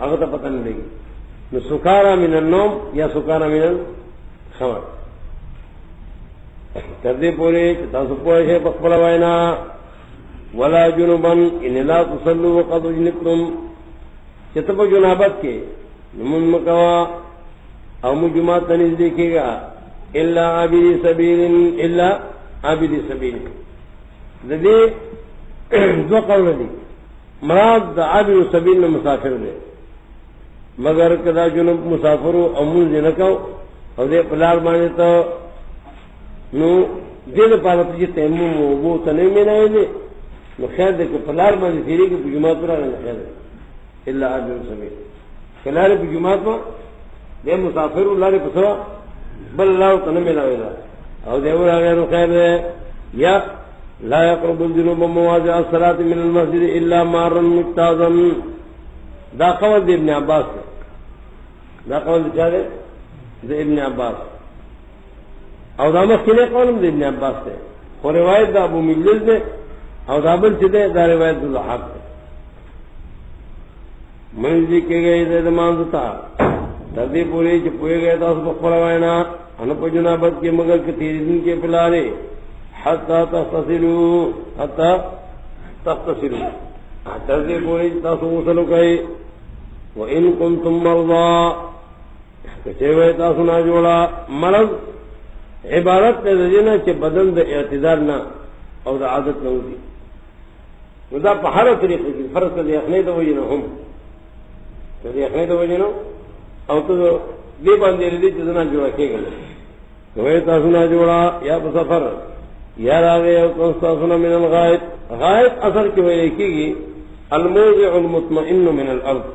هغه ته پته نه لګي نو سکارا من النوم یا سکارا من الخمر کردے پورے تاسو پوښه په خپل وینا ولا جنبا ان لا تصلوا وقد جنبتم چته په جنابت کې نمون مکوا او مجمعات تنیز دیکھے گا الا عابد سبیل دے دو قول دی مراد دا عابد سبیل میں مسافر دے مگر کدا جنب مسافر او منز نکو او دے پلار بانے تو نو دل پارا تجھے تیمم وہ تنے میں نہ دے نو خیر دے کہ پلار بانے تیرے کی جماعت پر آنے خیر دے الا عابد سبیل کلارے پہ جماعت میں دے مسافر اللہ نے پسوا بل اللہ تنے میں نہ دے او دے وہ غیر خیر دے یا لا يقرب الجنوب مواضع الصلاة من المسجد الا مارا مجتازا دا قول دے ابن عباس دے دا قول دے ابن عباس او دا مخکنے قولم دے ابن عباس دے اور روایت دا ابو مجلس دے او دا بل چدے دا روایت دا حق دے منزی کے گئے دے دمانزتا تردی پوری چھ پوئے گئے تا اس بخبر وائنا انپا جنابت کے مگر کتیری دن کے پلارے حتی تختصروا تردی پوری چھ تاسو غسلو کئی وَإِن كُنتُم مَرْضَىٰ کچھے وئے تاسو نا جوڑا مرض عبارت تے دینا چھ بدن دا اعتدار نا او دا عادت نہ ہوتی دا پہر طریقے کی فرض کا دیکھنے دا وجہ نا ہم دیکھنے دا وجہ نا او تو دی باندے ردی چیزنا جوڑا کے گئے وئے تاسو نا جوڑا یا بسفر یا راگے او تاسونا من الغائط غائط اثر کی وجہ کی گی الموضع المطمئن من الارض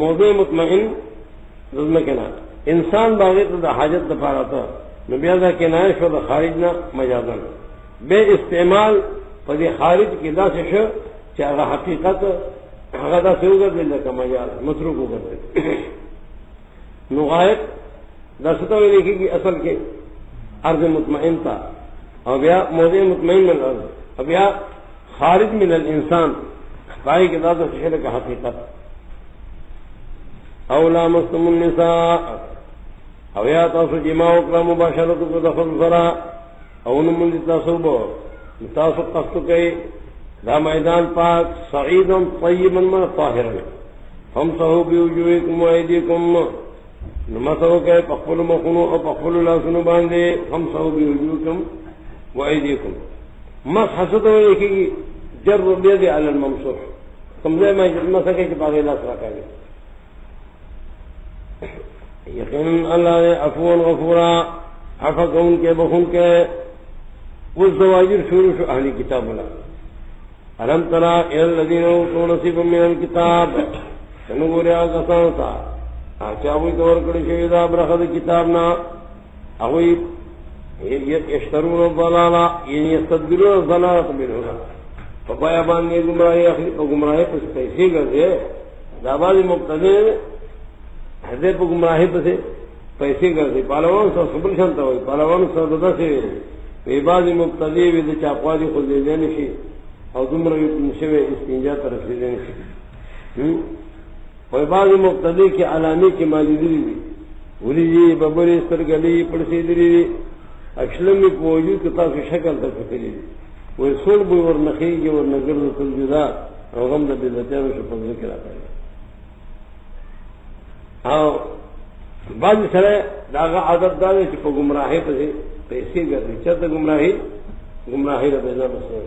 موضوع مطمئن رزم کے نام انسان باغی تو دا حاجت دا پارا تھا نبیادہ کے نائش و دا خارج نا مجازن بے استعمال پا دی خارج کی دا سے شو چاہا حقیقت اگر دا سے ہوگا دل کا مجاز متروک ہوگا دل نغائط دا ستوئی دیکھی کی اصل کے ارض مطمئن تھا اور بیا موضوع مطمئن من الارض اب یا خارج من الانسان بائی کے دا سے شو کا حقیقت اولا مستم النساء او یا تاسو جماع اکرا مباشرتو کو دخل سرا اون من تصوب متاسب قصد کے دا میدان پاک سعیدا طیبا من طاہرا فامسحوا بوجوہکم وایدیکم نمسحو کے پخفل مخنو اور پخفل لاسنو باندے فامسحوا بوجوہکم وایدیکم مسح حسد ہوئے ایک کی جر بید علی الممسوح سمجھے میں جتنا سکے کہ باغی لاس رکھا گیا یقیناً اللہ نے عفو غفورا عفا کون کے بخون کے والزواجر شروع اہلی کتاب اللہ علم ترى الى الذين اوتوا نصيبا من الكتاب سنگوریا کسان تھا چاوی دور کڑی شویدہ برخد کتابنا اوی یشترون الضلالہ یعنی یستدبرون الضلالہ بالہدى پپایا باندھے گمراہی اخری پا گمراہی پس پیسے گردے دابازی مبتدی حضے پا گمراہی پسے پیسے گردے پالوان سا سبر شانتا ہوئی پالوان سا ددا سے وی بازی مبتدی وی دا چاپوازی خود دے دینشی او دمرا وی تنشوے استنجا طرف دے دینشی وی بازی مبتدی کی علامی کی مالی دلی دی ولی جی ببری سرگلی پڑسی دلی دی اکشلمی کو وجود کتا کی شکل تک فکری دی وہ سوڑ بوئی ورنخیگی ورنگرد تلجدا او غم دا بیدتیانو شپا ذکر آتا ہے او بعض سرے داغا عادت دارے چپا گمراہی پسے پیسے گردی چرتا گمراہی را بیدا بسے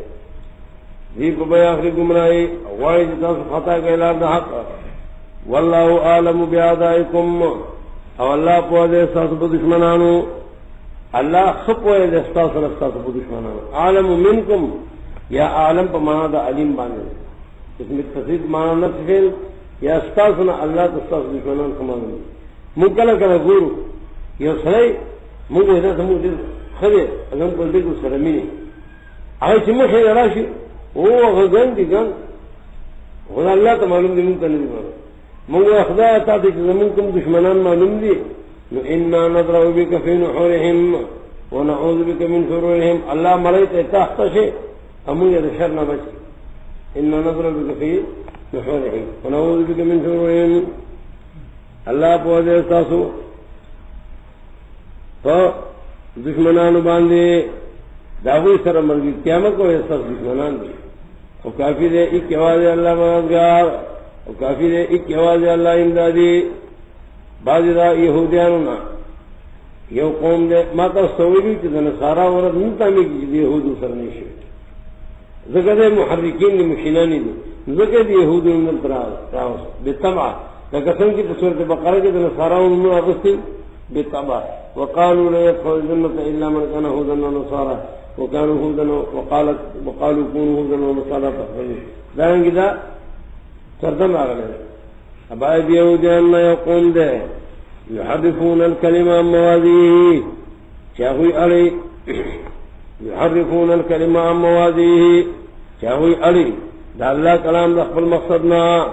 دی کو بے آخری گمراہی واری جتا سے خطا کا اعلان دا حق واللہ عالم بیادائکم او اللہ پوازے استاس پا دشمنانو اللہ خپوئے دستا سر استاس پا دشمنانو عالم منکم یا عالم پا مانا دا علیم بانے اس میں تصدیق مانا نفس فیل یا استاسنا اللہ تستاس دشمنان کمانا مکلا کنا گورو یا سرائی مونږ دا سمو دې خره اګم په دې کو سره مینه هغه چې مخه راشي او هغه ګان دي ګان خدای الله ته معلوم دي مونږ کنه دي مونږ خدای ته دې زمون کوم دشمنان معلوم دي نو ان نضرب بك في نحورهم ونعوذ بك من شرورهم الله ملائکه تحت شي امون دې شر نه بچ ان نضرب بك في نحورهم ونعوذ بك من شرورهم الله په دې تاسو تو دشمنان باندھے داغوی سر مرگی قیامت کو سب دشمنان دی اور کافی دے ایک آواز اللہ مددگار اور کافی دے ایک آواز اللہ امدادی بعض دا یہودیانونا یو قوم دے ماتا سویلی چی دن سارا ورد نتامی کی دی یہودو سر نیشوی ذکر دے محرکین دی مشینانی دی ذکر دی یہودو اندر تراؤس بے طبع لکسن کی تصورت بقرہ کے دن سارا انہوں اغسطی بے طبع وقالوا لا يدخل الجنة إلا من كان هودا ونصارى وكانوا هودا وقالوا كونوا هودا ونصارى تخرجوا دائما كده تردم أغلى أبعاد يهوديان يقول ده يحرفون الكلمة عن مواضعه شاهوي علي يحرفون الكلمة عن مواضعه شاهوي علي ده الله كلام دخل مقصدنا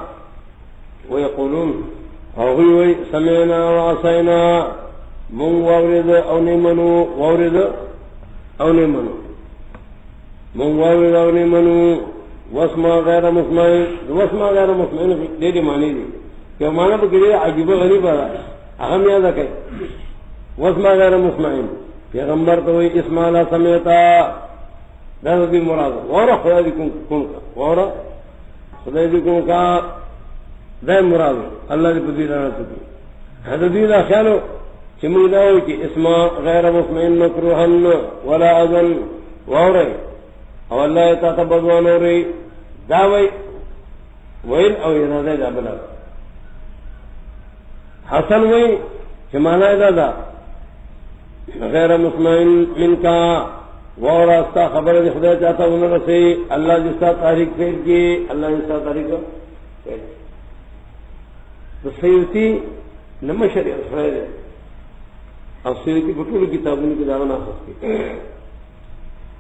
ويقولون أغوي سمعنا وعصينا من وورد او نمنو وورد او نمنو من وورد او نمنو واسما غیر مسمعین واسما غیر مسمعین دے دی معنی دی کہ معنی تو کہ عجیب غریب ہے اہم یاد رکھے واسما غیر مسمعین پیغمبر تو اسما لا سمعتا دا دی مراد اور خدا دی کون کا اور خدا دی کون کا دا مراد اللہ دی بدی رانا تو حدیث دا خیالو چمو داو کی اسما غیر مسمعین مکروحن ولا اذن وورے او اللہ تتبضوان وری داوی ویل او ارادہ دا بلا حسن وی چمانا دا غیر مسمعین من کا وورا استا خبر دی خدا چاہتا انہوں سے اللہ جستا تاریخ پھیر کی اللہ جستا تاریخ پھیر تو سیوتی نمشر اسرائیل اور سیرتی بطول کتابوں کی داغنا خاص کی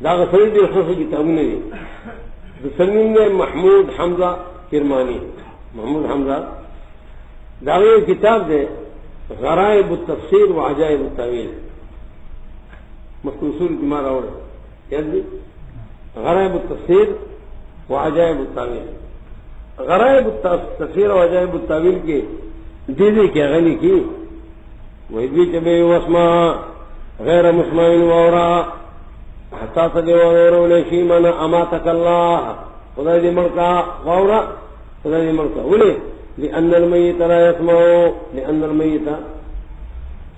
داغ سریدی خاص کتابوں نے سلمین نے محمود حمزہ کرمانی محمود حمزہ داغی کتاب دے غرائب التفسیر و عجائب التاویل مخصوصول کی مارا اور غرائب التفسیر و عجائب التاویل غرائب التفسیر و عجائب التاویل کے دیدے کیا غنی کی وہی چبے وسما غیر مسمعین وورا حتا سجور ولشی من اماتک اللہ خدا دی ملکا غورا خدا دی ملکا ولی لأن المیت لا يسمع لأن المیت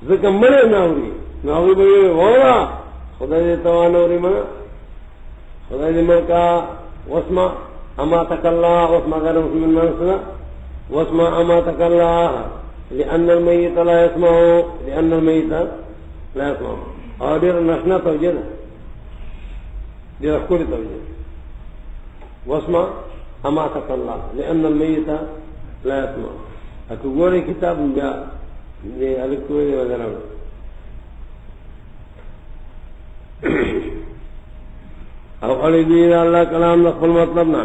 ذکر منے ناوری ناوری بھئی غورا خدا دی توانوری من خدا دی ملکا واسمع اماتک اللہ واسمع غیر مسلم منصنا واسمع اماتک اللہ لأن المیت لا يسمع لأن المیت لا يسمع اور دیر نشنا توجہ دیر اخکوری توجہ واسمع اماتک اللہ لأن المیت لا يسمع اکو گوری کتاب بیا دے الکتوری وغیرہ او علی دین اللہ کلام نقبل مطلبنا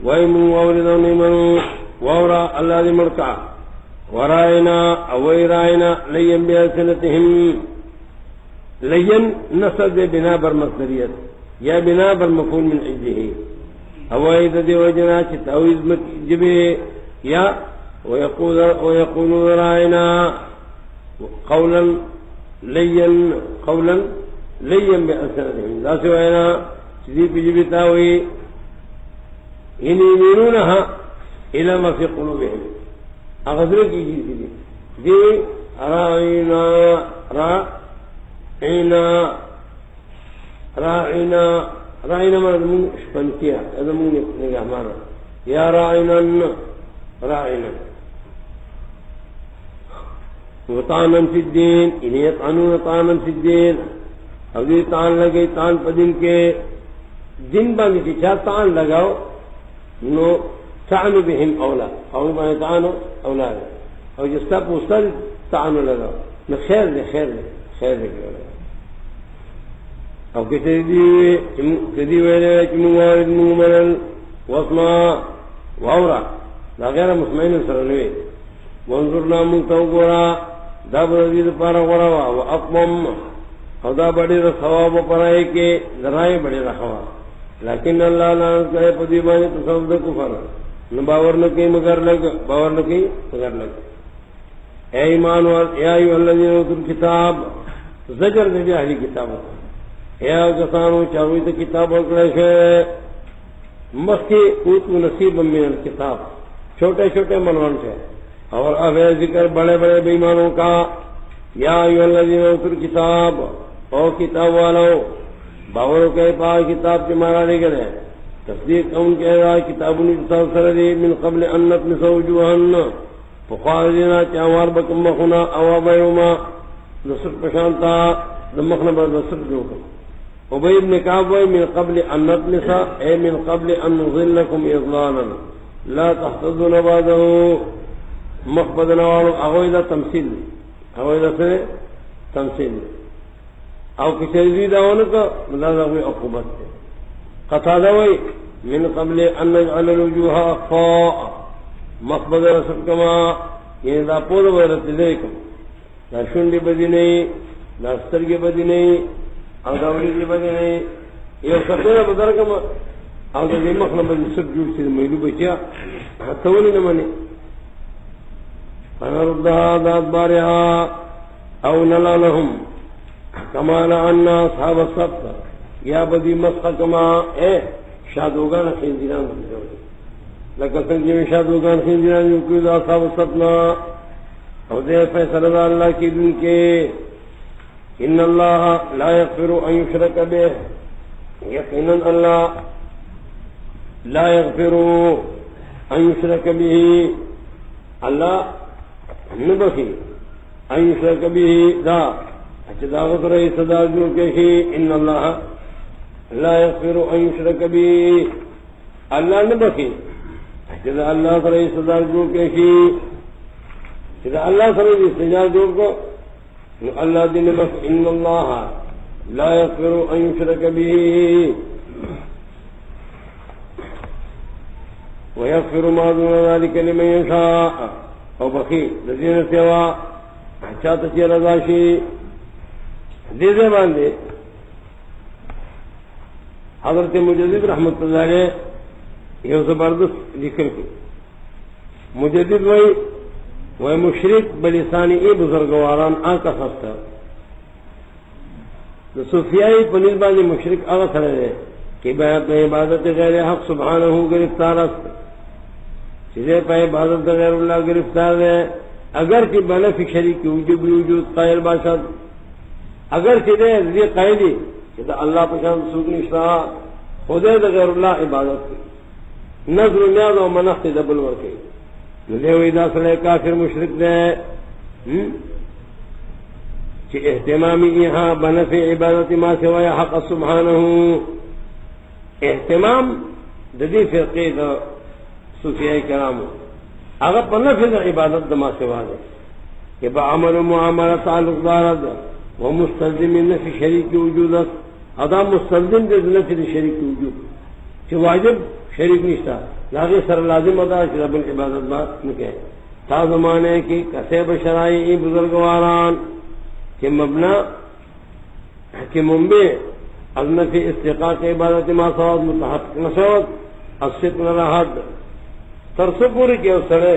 ویمن ووردون ایمن وورا اللہ دی ملکا ورائنا اوی رائنا لین بیاسنتهم لین نصب دے بنا بر مصدریت یا بنا بر مفعول من عجلہ اوی دی وجنا چی تاویز جبے یا ویقولون رائنا قولا لین بیاسنتهم دا سوائنا چیزی پی جبی تاوی ان یمینونها الى ما فی قلوبهم اغذر کی جیسی دی رائنا مرد من شپنتیا ادھا من نگاہ مارا یا رائنا وطانا فی الدین انہی یطعنون طانا فی الدین او دی تان لگئی تان پا دن کے دن باندې چې چا تان لگاو نو تعنو بهم اولا او باندې تعنو اولا او جستا پوستل تعنو لگاو نو خیر دے او کدی ویلے چی موارد مومنن واسما وورا دا غیر مسمعین سرنوی وانظرنا منتو گورا دا بردید پارا غورا و اقمم او دا بڑی رخواب پرائے کے ذرائع بڑی رخواب لیکن اللہ لعنت کرے پدیبانی تصوف دا کفر نہ باور نہ کی مگر لگ اے ایمان یا ایوہ الذین اوتوا الکتاب زجر دے اہلی کتاب یا کسانو چاوی تا کتاب ورکڑے شے مسکی اوتو نصیب من الکتاب چھوٹے چھوٹے منوان سے اور اب ہے ذکر بڑے بڑے بیمانوں کا یا ایوہ الذین اوتوا الکتاب او کتاب والو باوروں کے پاس کتاب کے مارا لے گئے تصدیق ان کے رائے کتاب سردی من قبل ان نطمس وجوہن فقال دینا چاوار بکم مخنا او بیوما نصر پشانتا دمخنا بر نصر جوکم ابی ابن کعب من قبل ان نطمس اے من قبل ان نظلکم اضلالا لا تحتضن بعده مخبد نوالو اغویدہ تمثیل او کسی زید آنے کا مدازہ ہوئی عقوبت ہے قطادہ ہوئی من قبل ان نجعل الوجوہ اخفاء مخبض رسل کما یہ دا پود ویرت لیکم دا شنڈی بدی نہیں دا سترگی بدی نہیں او دا ولیدی بدی نہیں یہ سکتونا بدر کما او دا دی مخنا بدی سب جوڑ سی میلو بچیا تولی نمانی فنردها دا ادبارها او نلا لهم کما لعنا اصحاب السبت یا بدی مسخ کما اے شادوگان خیندیران لکہ سنجی میں شادوگان خیندیران جو کوئی دا اصحاب السبتنا او دے فیصل دا اللہ کی دن کے ان اللہ لا یغفر ان یشرک بے یقینا اللہ لا یغفر ان یشرک بے اللہ نبخی ان یشرک بے دا اچھا رئی صدا جو کہی ان اللہ لا یغفر ان یشرک بی اللہ نے بخی اچھا اللہ رئی صدا جو کہی اچھا اللہ سے رئی صدا جو کو اللہ دن بخ ان اللہ لا یغفر ان یشرک بی ویغفر ما دون ذلك لمن یشاء او بخی لذین سوا اچھا تچی رضاشی دے دے باندے حضرت مجدد رحمت اللہ علیہ یہ زبردست ذکر کی مجدد وہ مشرک بلسانی ای بزرگواران آن کا خستہ تو صوفیائی پنیل بانی مشرک اغا سرے دے کہ بے عبادت غیر حق سبحانہ گرفتار است چیزیں پہ عبادت غیر اللہ گرفتار دے اگر کہ بنفی شریک وجود وجود قائل باشد اگر چیزیں رضی قائلی کہ اللہ پشان سوک نشتا خودے دا غیر اللہ عبادت کی نظر نیاز و منخت دبل ورکی نلیوی دا صلی کافر مشرک دے کہ اہتمامی یہاں بنفی عبادت ما سوائے حق سبحانہ اہتمام ددی فرقی دا صوفیاء کرامو اگر بنفی دا عبادت دا ما سوا دے کہ با عمل و معاملہ تعلق دارد و مستلزم نفی شریک وجودت ادا مستلزم دے نفی دا شریک وجود کہ واجب شریک نشتا لاغی سر لازم ادا کہ رب العبادت بات نکے تا زمانے کی کسے بشرائی بزرگواران کہ مبنا کہ منبع النفی استقاق عبادت ما سواد متحقق نسواد الصدق نراحد ترسو پوری کے اسرے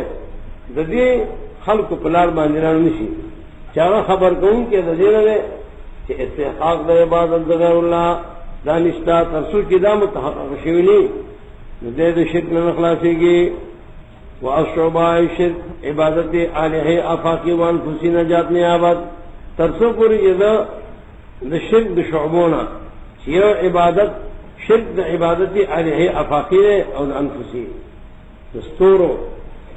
ددی خلق پلار باندران نشی چاہا خبر کون کہ ددی لگے کہ استحقاق دا عبادت دا غیر اللہ دانشتا ترسو کی دا متحقق شوینی ندے دا شرک نخلاسی گی واشعباء شرک عبادت آلہی آفاقی وانفسی نجات نیابت ترسو پوری یہ دا شرک دا شعبونا یہ عبادت شرک دا عبادت آلہی آفاقی او دا انفسی دستورو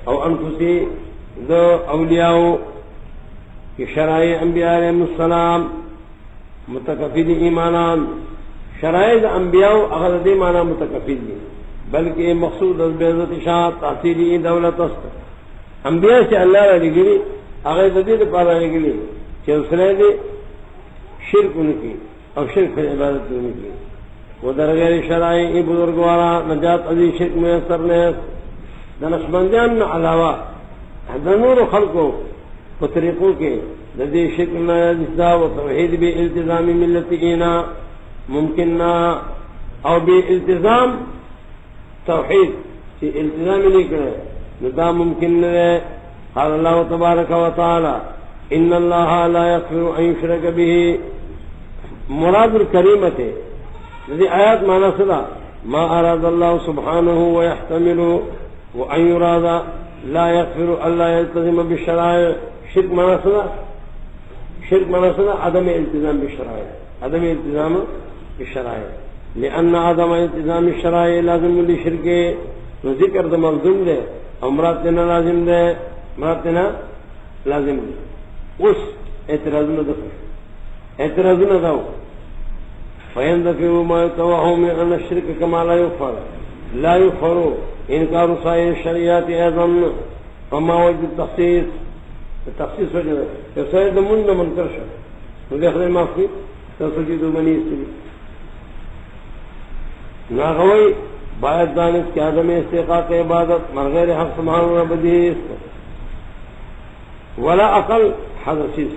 او انفسی دا اولیاءو کہ شرائع انبیاء علیہ السلام متکفید ایمانان شرائع دا انبیاء اغلد ایمانا متکفید دی بلکہ مقصود از بیعزت شاہ تحصیلی دولت است انبیاء سے اللہ را لگلی اغلد دید پارا لگلی کہ اسرے دی شرک ان کی اور شرک پر عبادت ان کی وہ در غیر شرائع بزرگوارا نجات عزیز شرک میسر نیس دنشمندیان علاوہ دنور خلقوں کو طریقوں کے ددی شرک نجدہ و توحید بے التزامی ملتینا ممکن نہ اور بے التزام توحید کی التزام نہیں کرے ندا ممکن ہے قال اللہ تبارک و تعالی ان اللہ لا یغفر ان یشرک به مراد الکریمت ہے یعنی آیات معنی صدا ما اراد اللہ سبحانہ ويحتمل وان يراد لا يغفر الا يلتزم بالشرائع شرک معنی صدا شرک معنی صدا عدم التزام بالشرائع عدم التزام بالشرائع لأن عدم التزام الشرائع لازم للشرك ذکر دا ملزم دے امراتنا لازم دے امراتنا لازم دے اس اعتراضنا دفع اعتراضنا داو فيندفع ما يتوهم من أن الشرك كما لا يغفر إنكار سائر الشريعات أيضا فما وجد التخصيص وجد يسائر دمون من كرشا ودخل ما فيه تسجد مني استبي ناغوی باید دانست کہ عدم استحقاق عبادت مرغیر حق سبحانہ و بدیس ولا عقل حدثیس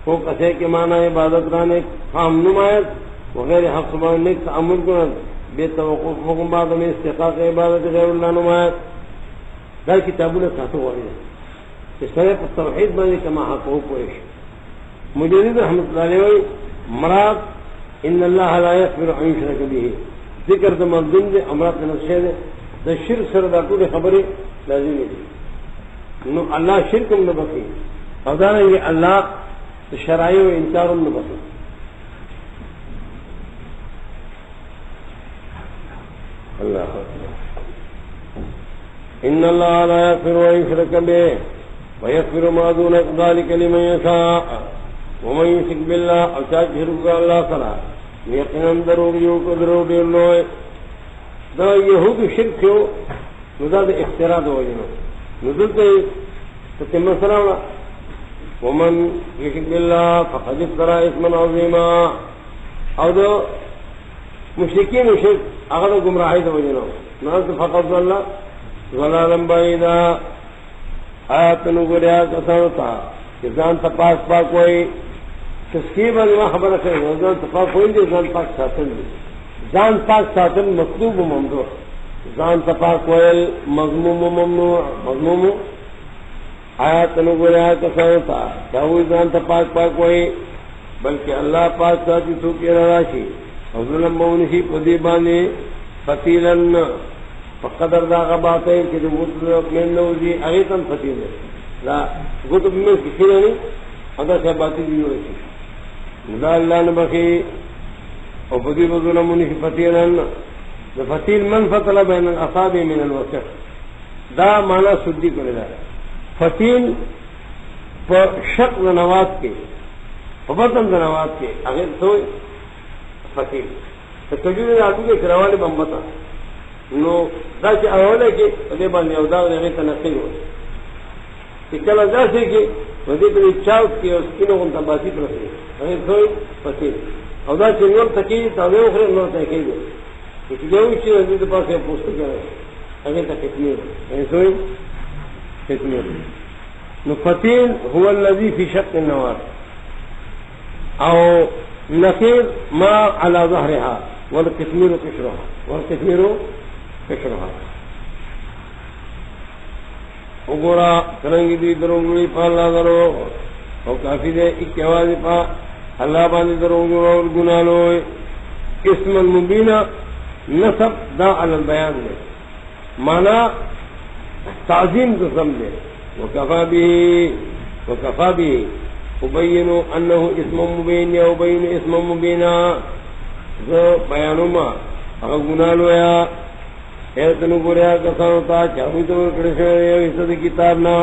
کو کسے کے معنی عبادت رانے خام نمایت وغیر حق سبحانہ نیک تعمل کنند بے توقف حکم بعد میں استحقاق عبادت غیر اللہ نمایت در کتابوں نے کہتو ہوئی ہے اس طرح پر توحید بانی کما حقوق ویش مجدد رحمت اللہ علیہ مراد ان اللہ لا یغفر ان یشرک به ذکر دا ملزم دے امرات نفسے دے دا شرک سر دا کوئی خبری لازمی دے نو اللہ شرکم نبکی اور دارنگے اللہ شرائع و انکارم نبکی اللہ ان اللہ لا یغفر ان یشرک به ویغفر ما دون ذلك لمن یشاء ومن یشرک باللہ او چاہت شرک کا اللہ صلاح یقیناً دروغیوں کو دروغ دیر لوئے دا یہود شرک کیوں ندا دا اختراع دا وجنو نزل تا تتم سلام ومن یشرک باللہ فقد افترا اسما عظیما او دا مشرکین و شرک اگر گمراہی دا وجنو نازل فقد ضلہ ضلالا بعیدا آیات نگوریا کسانتا کہ زان تپاس پاک ہوئی تسکیب اللہ خبر کرے زان تپاک ہوئی دے زان پاک ساتن دے زان پاک ساتن مطلوب و ممنوع زان تپاک ہوئی مضموم و ممنوع مضموم آیات نگوریا کسانتا کہ ہوئی زان تپاک پاک ہوئی بلکہ اللہ پاک ساتھی تو کی راشی اور ظلم بونشی پدی بانے فتیلن فقدر دا غبات ہے کہ غطب من نوزی اغیتاً فتیل ہے لا غطب من کسی نہیں ادا سے باتی بھی ہوئی تھی دا اللہ نبخی اور پدی ظلم بونشی فتیلن دا فتیل من فتل بین الاصاب من الوسط دا مانا سدی کرے دا فتیل پر شق نوات کے فبطن دنوات کے اگر تو فتیل تو کجوری آدھو کے کراوالی بمبتا نو دا چی اولے کے ادے باندے او دا غیر تنقل ہو کہ کل دا سے کہ ودے پر چاوت کی اور سکینوں کن تباسی پر رکھے اگر تو فتیل او دا چی نور تکی تاوے اخرے نور تکی دے کہ جاوی چیز ادے دا پاس ہے پوسٹ کر رہے اگر تا کتنی ہو اگر تو کتنی ہو نو فتیل هو الذي في شق النوات او نقیر ما على ظهرها والقسمیر قشرها اگورا کرنگی دی دروگوڑی پا اللہ درو او کافی دے ایک آوازی پا اللہ باندی دروگوڑا اور گنالوئے اسم المبینہ نصب دا علی البیان دے مانا تعظیم قسم دے وکفا بھی ابینو انہو اسم مبین یا ابین اسم مبینا جو بیانوما اگر گناہ لویا ایتنو گریا کسانو تا چاہوی تو کرشن یا حصد کتابنا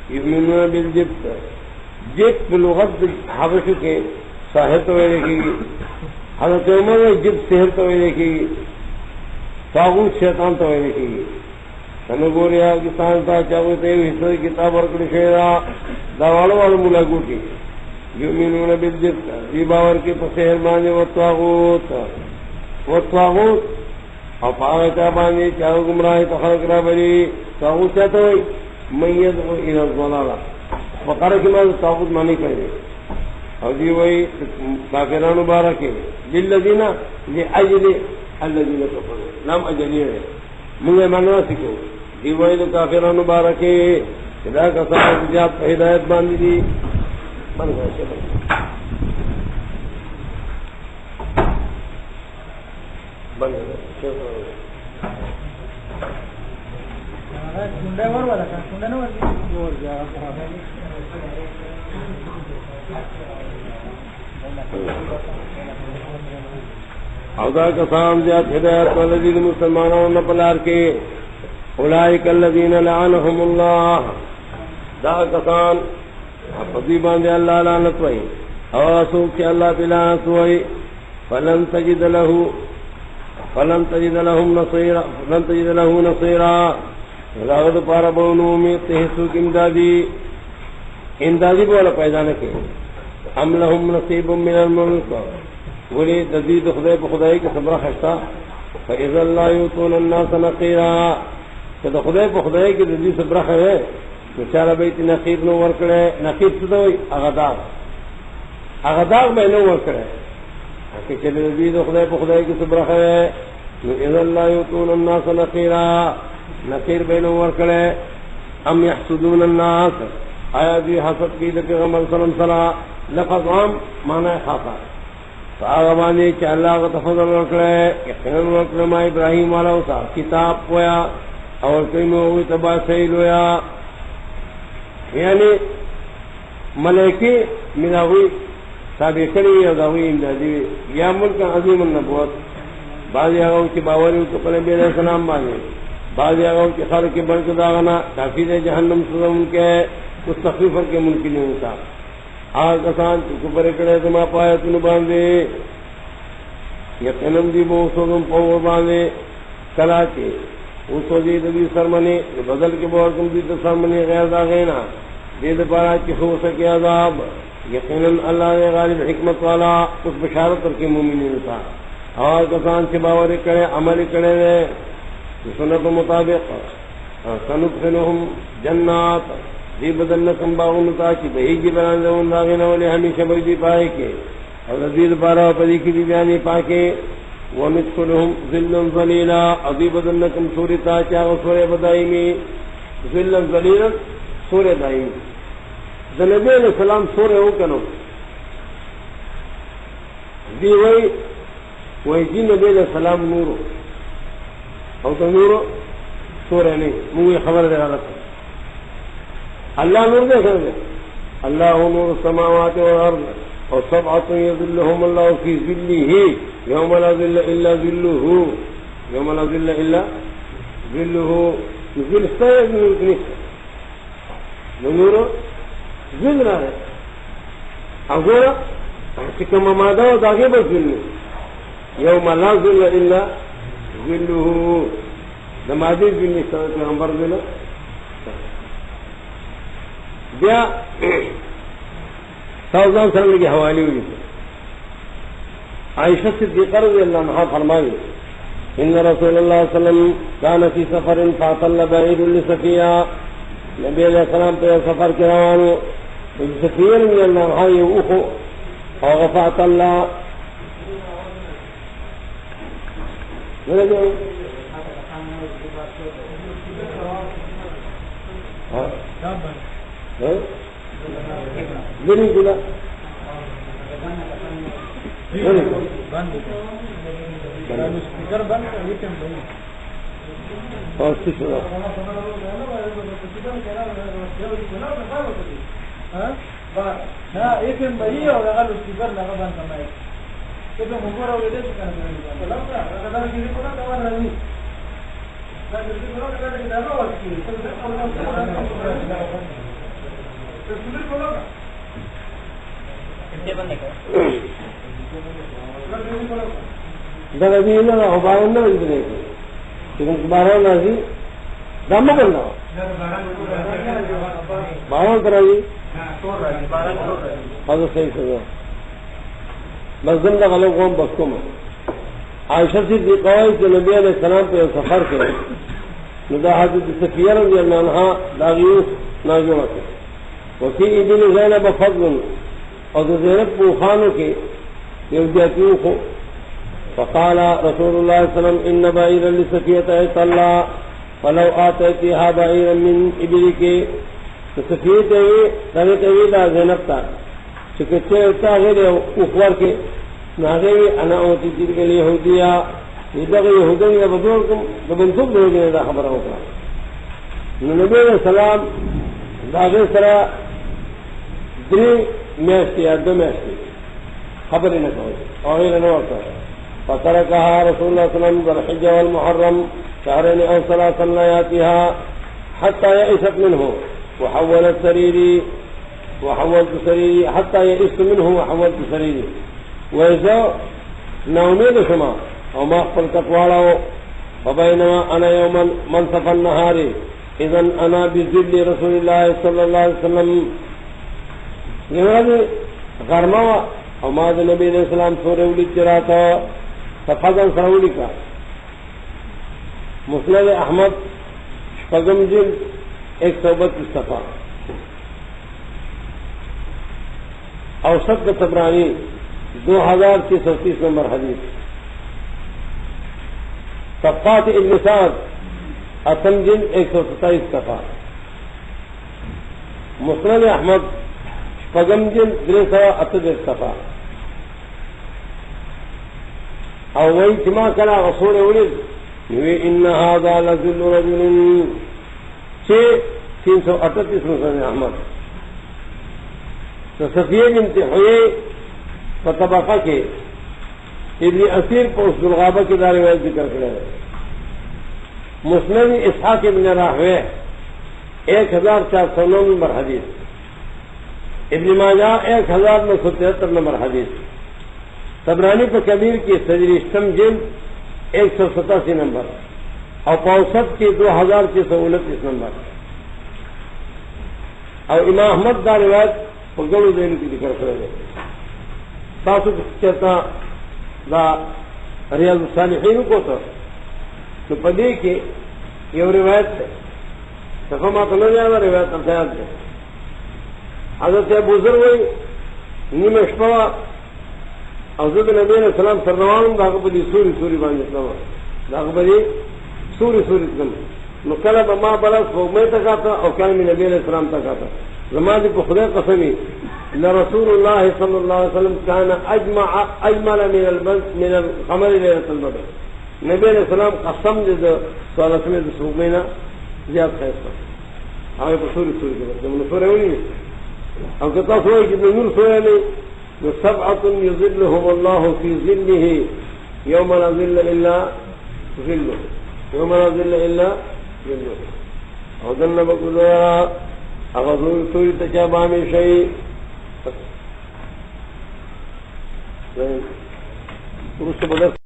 یؤمنون بالجبت جبت بلغت حبشو کے ساحر تو دیکھے گی حضرت عمر جبت سحر تو دیکھے گی طاغوت شیطان تو دیکھے گی تنو گوریا کسان تا چاہوی تو حصد کتاب اور کرشن داوالو والو ملاگوٹی یؤمنون بالجبت دی باور کے پسحر مانے والطاغوت اور پاگتا باندے چاہو گمراہی تخلق را بری طاغوت چاہتا ہوئی میت و الى الضلالہ فقر کی ماں طاغوت مانی کرے اور دی وہی کافران مبارک للذین لأجل الذین کفروا نام اجلی ہے مجھے ماننا سکھو دی وہی کافران مبارک خدا کا صاحب جات ہدایت باندھی دی بن گئے بن گئے اودا کا صاحب جات ہدایت والذی مسلمانوں نے پلار کے اولئک الذین لعنهم اللہ دا کسان فضی باندے اللہ لعنت وئی اواسوک کہ اللہ بلعنت وئی فلن تجد له نصیرا راغد پارا بونومی تحسوک امدادی بولا پیدا نکے ام لهم نصیب من الملک ولی تزید خدای کے صبر خشتا فاذا لا یؤتون الناس نقیرا کہ خدای پہ خدای کی تزید صبر ہے بیچارہ بیت نقیر نو ورکڑے نقیر سدا ہوئی اغداغ میں نو ورکڑے کہ چلے تزید خدای پہ خدای کی صبر ہے اذا لا یؤتون الناس نقیرا نقیر بے نو ورکڑے ام یحسدون الناس آیا دی حسد کی پیغمبر صلی اللہ علیہ وسلم لفظ عام معنی خاصا فآغبانی چا اللہ کا تفضل ورکڑے یقیناً ورکڑے ما ابراہیم والا ہوتا کتاب پویا اور کئی ہوئی تباہ سیل ہویا یعنی ملائکی ملاوی سابقی اور داوی امدادی یا ملک عظیم النبوت بعضی آگاؤں کی باوری تو قلب علیہ السلام بانے بعضی آگاؤں کی خلق کی بڑھ کے داغنا کافی دے جہنم سزا ان کے اس تخفیفر کے ملکی نہیں ہوتا آگ کسان چکو پر اکڑے تما پایا تنو باندے یقینم دی بو سوزم پاور باندے کلا کے اسو دی دی سرمنی بدل کے بور کم دی سرمنی غیر دا غینا دید پارا کی ہو سکے عذاب یقیناً اللہ نے غالب حکمت والا اس بشارت کر کے مومنین تھا اور کسان سے باور کرے عمل کرے سنت مطابق سندخلهم جنات دی بدلکم باغون تا چی بہیگی بلان دون داغین ولی ہمیشہ بجی پائے کے اور رضید بارہ پدی کی بھی بیانی پاکے وندخلهم ظلا ظلیلا عظی بدلکم سوری تا چاہ سور بدائیمی ظلا ظلیلا سور دائیمی نبی علیہ السلام سورے ہو کنو دی وہی جی نبی علیہ السلام نورو اور تو نورو سو رہے نہیں مجھے خبر دے غلط ہے اللہ نور دے سر اللہ نور السماوات والارض اور سبعۃ یظلهم اللہ فی ظلہ یوم لا ظل الا ظلہ یوم لا ظل الا ظلہ ظل استوى نور ظل رہا ہے اگورا چکم مادہ داغے بس ظل یوم لا ظل الا ظلہ نمازی ظل استوى پیغمبر ظل بیا سوزان سلم کی حوالی ہوئی عائشہ صدیقہ رضی اللہ عنہا فرمائی ان رسول اللہ صلی اللہ علیہ وسلم کان فی سفر فاطل بعیر لصفیہ نبی علیہ السلام پہ سفر کے روانو صفیہ رضی اللہ عنہا یہ اوخو اور غفات اللہ بنی گلا بارہ نازی دام بننا بارہ کرا جی صحیح سزا بس دن کا غلط قوم بس کو میں عائشہ صدیقہ کہ نبی علیہ السلام پہ سفر کرے ندا حضرت صفیہ رضی اللہ عنہا داغیوس ناجوڑا کے وفی ابن زینب فضل اور زینب پوخانوں کے یہودیتیوں کو فقال رسول اللہ صلی اللہ علیہ وسلم ان بعیرا لصفیۃ اطلع فلو آتیتها بعیرا من ابلک تو صفیت ہے دا زینب تا چکچے ہوتا غیر اخبار کے ناغیوی انا اوتی تلک الیہودیہ یہ دغی یہودن یا بدورکم دبنتوب دے گئے دا خبر ہوگا نبی علیہ السلام داغی سرا دری میشتی یا دو میشتی خبری نہ کوئی اور غیر نہ ہوتا ہے فتركها رسول الله صلى الله عليه وسلم بالحجة والمحرم شهرين أو ثلاثا لا يأتيها حتى يئست منه وحولت سريري حتى يئست منه وحولت سريري وإذا نوميد شما وما أخفل تطواله فبينما أنا يوما منصف النهار إذن أنا بذل رسول الله صلى الله عليه وسلم لهذا غرموا وما ذا النبي عليه السلام سورة ولد جراتا فقدن سراولی کا مسند احمد شپگم جلد 132 صفحہ اوسط طبرانی 2630 نمبر حدیث طبقات ابن سعد اتم جلد 127 صفحہ مسند احمد شپگم جلد 328 صفحہ اور وہی جمع کرا رسول ولد ان هذا لذل رجل 338 مسند احمد تو صفیہ بنت حیی طبقہ کے ابن اسیر کو اس الغابہ کی روایت ذکر کرے مسند اسحاق ابن راہویہ 1409 نمبر حدیث ابن ماجہ 1973 نمبر حدیث طبرانی پر کبیر کی صدرشتم جلد 187 نمبر اور پوسط کی 2629 نمبر اور امام احمد دا روایت پرگڑو دین کی ذکر کرے تاسو چتا دا ریاض الصالحین کو تو پدے کے یہ روایت ہے سفما تو نہ جانا روایت امتیاز ہے حضرت ابو ذر ہوئی نیم اشپوا حضرت نبی علیہ السلام سرنوان داغبدی سوری باندې اسلام داغبدی سوری اسلام نو کله به ما بلس فوق میں تکاتا او کله نبی علیہ السلام تکاتا زما دی په خدای قسمی لرسول الله صلى الله عليه وسلم كان أجمل من القمر ليلة البدر. نبی علیہ السلام قسم دے سوالت میں سومینا زیاد خیصہ آگے پر سوری کے بعد جب انہوں سورے ہوئی اب کتا سوئے کہ نور سوئے نہیں سبعة يظلهم الله في ظله يوم لا ظل إلا ظله يوم لا ظل إلا ظله او دلنا بقلوا اغضور سوری تجابہ میں شئی رسط بدر